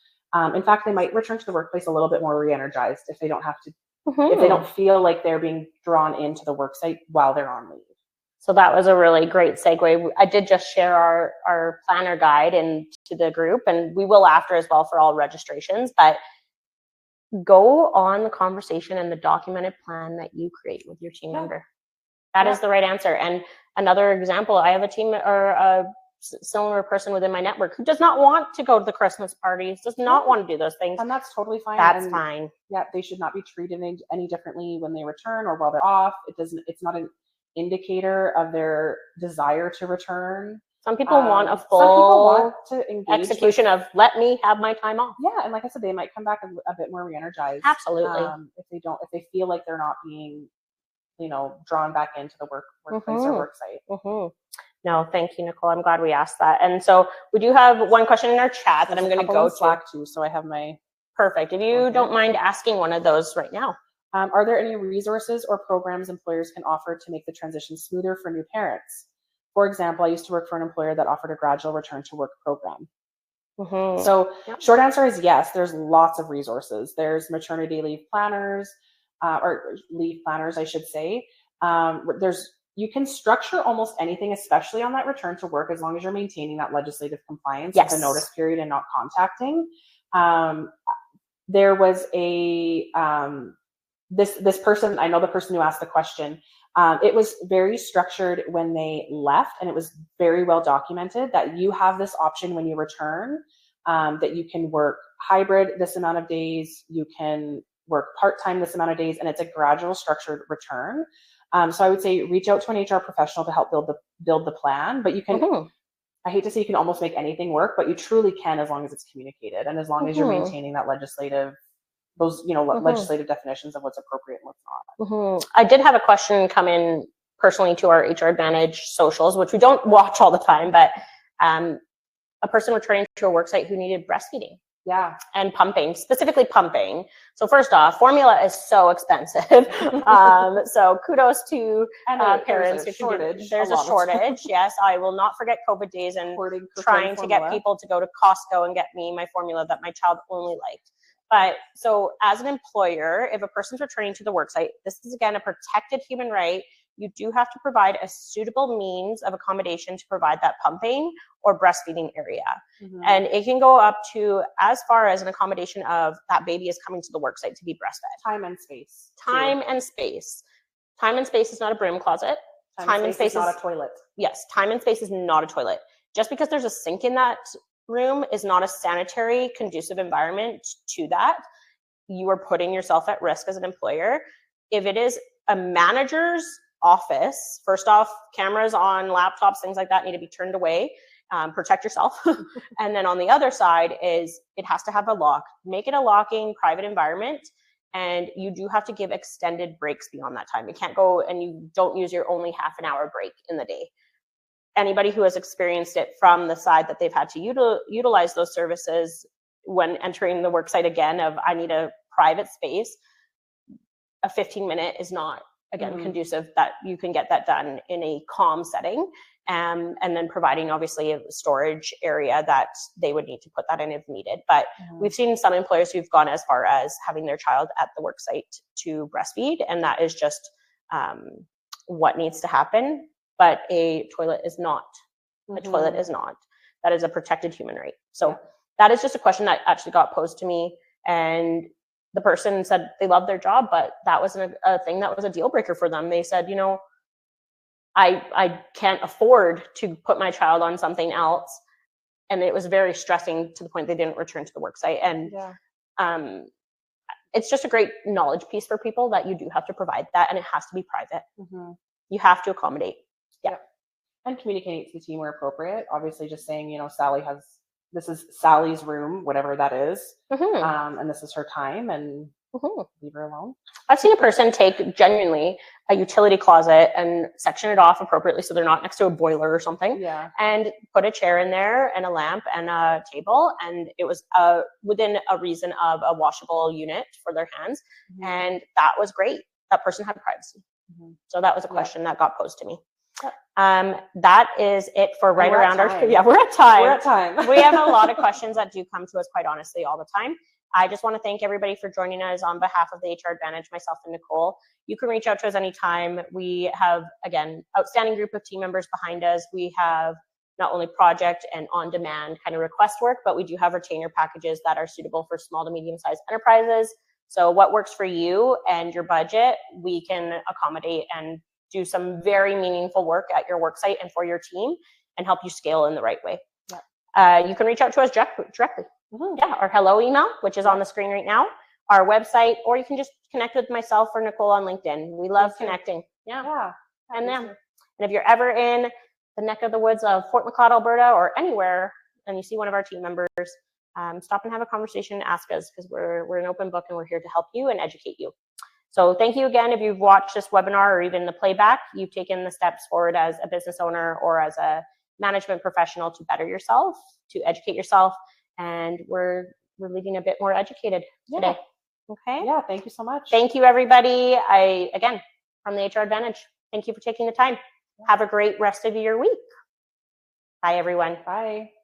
In fact, they might return to the workplace a little bit more re-energized if they don't have to, if they don't feel like they're being drawn into the work site while they're on leave. So that was a really great segue. I did just share our planner guide into the group, and we will after as well for all registrations, but go on the conversation and the documented plan that you create with your team member. That is the right answer. And Another example, I have a team or a similar person within my network who does not want to go to the Christmas parties, does not want to do those things. And that's totally fine. That's fine. Yeah, they should not be treated any differently when they return or while they're off. It's not an indicator of their desire to return. Some people want a Some people want full to engage execution of let me have my time off. Yeah, and like I said, they might come back a bit more re-energized. Absolutely. If they feel like they're not being, drawn back into the workplace or work site. No, thank you, Nicole. I'm glad we asked that. And so we do have one question in our chat that I'm going to go to. Slack too, so I have my. Perfect. If you don't mind asking one of those right now. Are there any resources or programs employers can offer to make the transition smoother for new parents? For example, I used to work for an employer that offered a gradual return to work program. So short answer is yes, there's lots of resources. There's maternity leave planners, or leave planners, I should say. You can structure almost anything, especially on that return to work, as long as you're maintaining that legislative compliance with the notice period and not contacting. There was this person, I know the person who asked the question, it was very structured when they left, and it was very well documented that you have this option when you return, that you can work hybrid this amount of days, you can work part-time this amount of days, and it's a gradual structured return. So I would say reach out to an HR professional to help build the plan, but you can, I hate to say you can almost make anything work, but you truly can as long as it's communicated and as long as you're maintaining that legislative definitions of what's appropriate and what's not. I did have a question come in personally to our HR Advantage socials, which we don't watch all the time, but a person returning to a worksite who needed breastfeeding. Yeah. And pumping, specifically pumping. So first off, formula is so expensive. So kudos to parents. There's a shortage. Yes, I will not forget COVID days and trying to get people to go to Costco and get me my formula that my child only liked. But so as an employer, if a person's returning to the worksite, this is again a protected human right. You do have to provide a suitable means of accommodation to provide that pumping or breastfeeding area. And it can go up to as far as an accommodation of that baby is coming to the worksite to be breastfed. Time and space. Time and space. Time and space is not a broom closet. Time and space is not a toilet. Yes, time and space is not a toilet. Just because there's a sink in that room is not a sanitary, conducive environment to that. You are putting yourself at risk as an employer. If it is a manager's office, first off, cameras on laptops, things like that need to be turned away. Protect yourself. And then on the other side is it has to have a lock. Make it a locking private environment. And you do have to give extended breaks beyond that time. You can't go and you don't use your only half an hour break in the day. Anybody who has experienced it from the side that they've had to utilize those services when entering the worksite again of I need a private space, a 15-minute is not, again, conducive that you can get that done in a calm setting. And then providing obviously a storage area that they would need to put that in if needed. But we've seen some employers who've gone as far as having their child at the worksite to breastfeed. And that is just what needs to happen. But a toilet is not. A toilet is not. That is a protected human right. So that is just a question that actually got posed to me. And the person said they loved their job, but that wasn't a thing that was a deal breaker for them. They said, I can't afford to put my child on something else. And it was very stressing to the point they didn't return to the worksite. And it's just a great knowledge piece for people that you do have to provide that, and it has to be private. You have to accommodate. And communicating to the team where appropriate. Obviously just saying, this is Sally's room, whatever that is. And this is her time, and leave her alone. I've seen a person take genuinely a utility closet and section it off appropriately so they're not next to a boiler or something. And put a chair in there and a lamp and a table. And it was within a reason of a washable unit for their hands. And that was great. That person had privacy. So that was a question that got posed to me. That is it for right around our time. We're at time. We have a lot of questions that do come to us quite honestly all the time. I just want to thank everybody for joining us on behalf of the HR Advantage, myself and Nicole. You can reach out to us anytime. We have, again, outstanding group of team members behind us. We have not only project and on-demand kind of request work, but we do have retainer packages that are suitable for small to medium-sized enterprises. So what works for you and your budget, we can accommodate and do some very meaningful work at your work site and for your team and help you scale in the right way. Yeah. You can reach out to us directly. Mm-hmm. Yeah, our hello email, which is on the screen right now, our website, or you can just connect with myself or Nicole on LinkedIn. We love connecting. Yeah. And if you're ever in the neck of the woods of Fort Macleod, Alberta, or anywhere, and you see one of our team members, stop and have a conversation and ask us, because we're an open book and we're here to help you and educate you. So thank you again. If you've watched this webinar or even the playback, you've taken the steps forward as a business owner or as a management professional to better yourself, to educate yourself, and we're leaving a bit more educated today. Okay. Yeah. Thank you so much. Thank you, everybody. Again, from the HR Advantage, thank you for taking the time. Have a great rest of your week. Bye, everyone. Bye.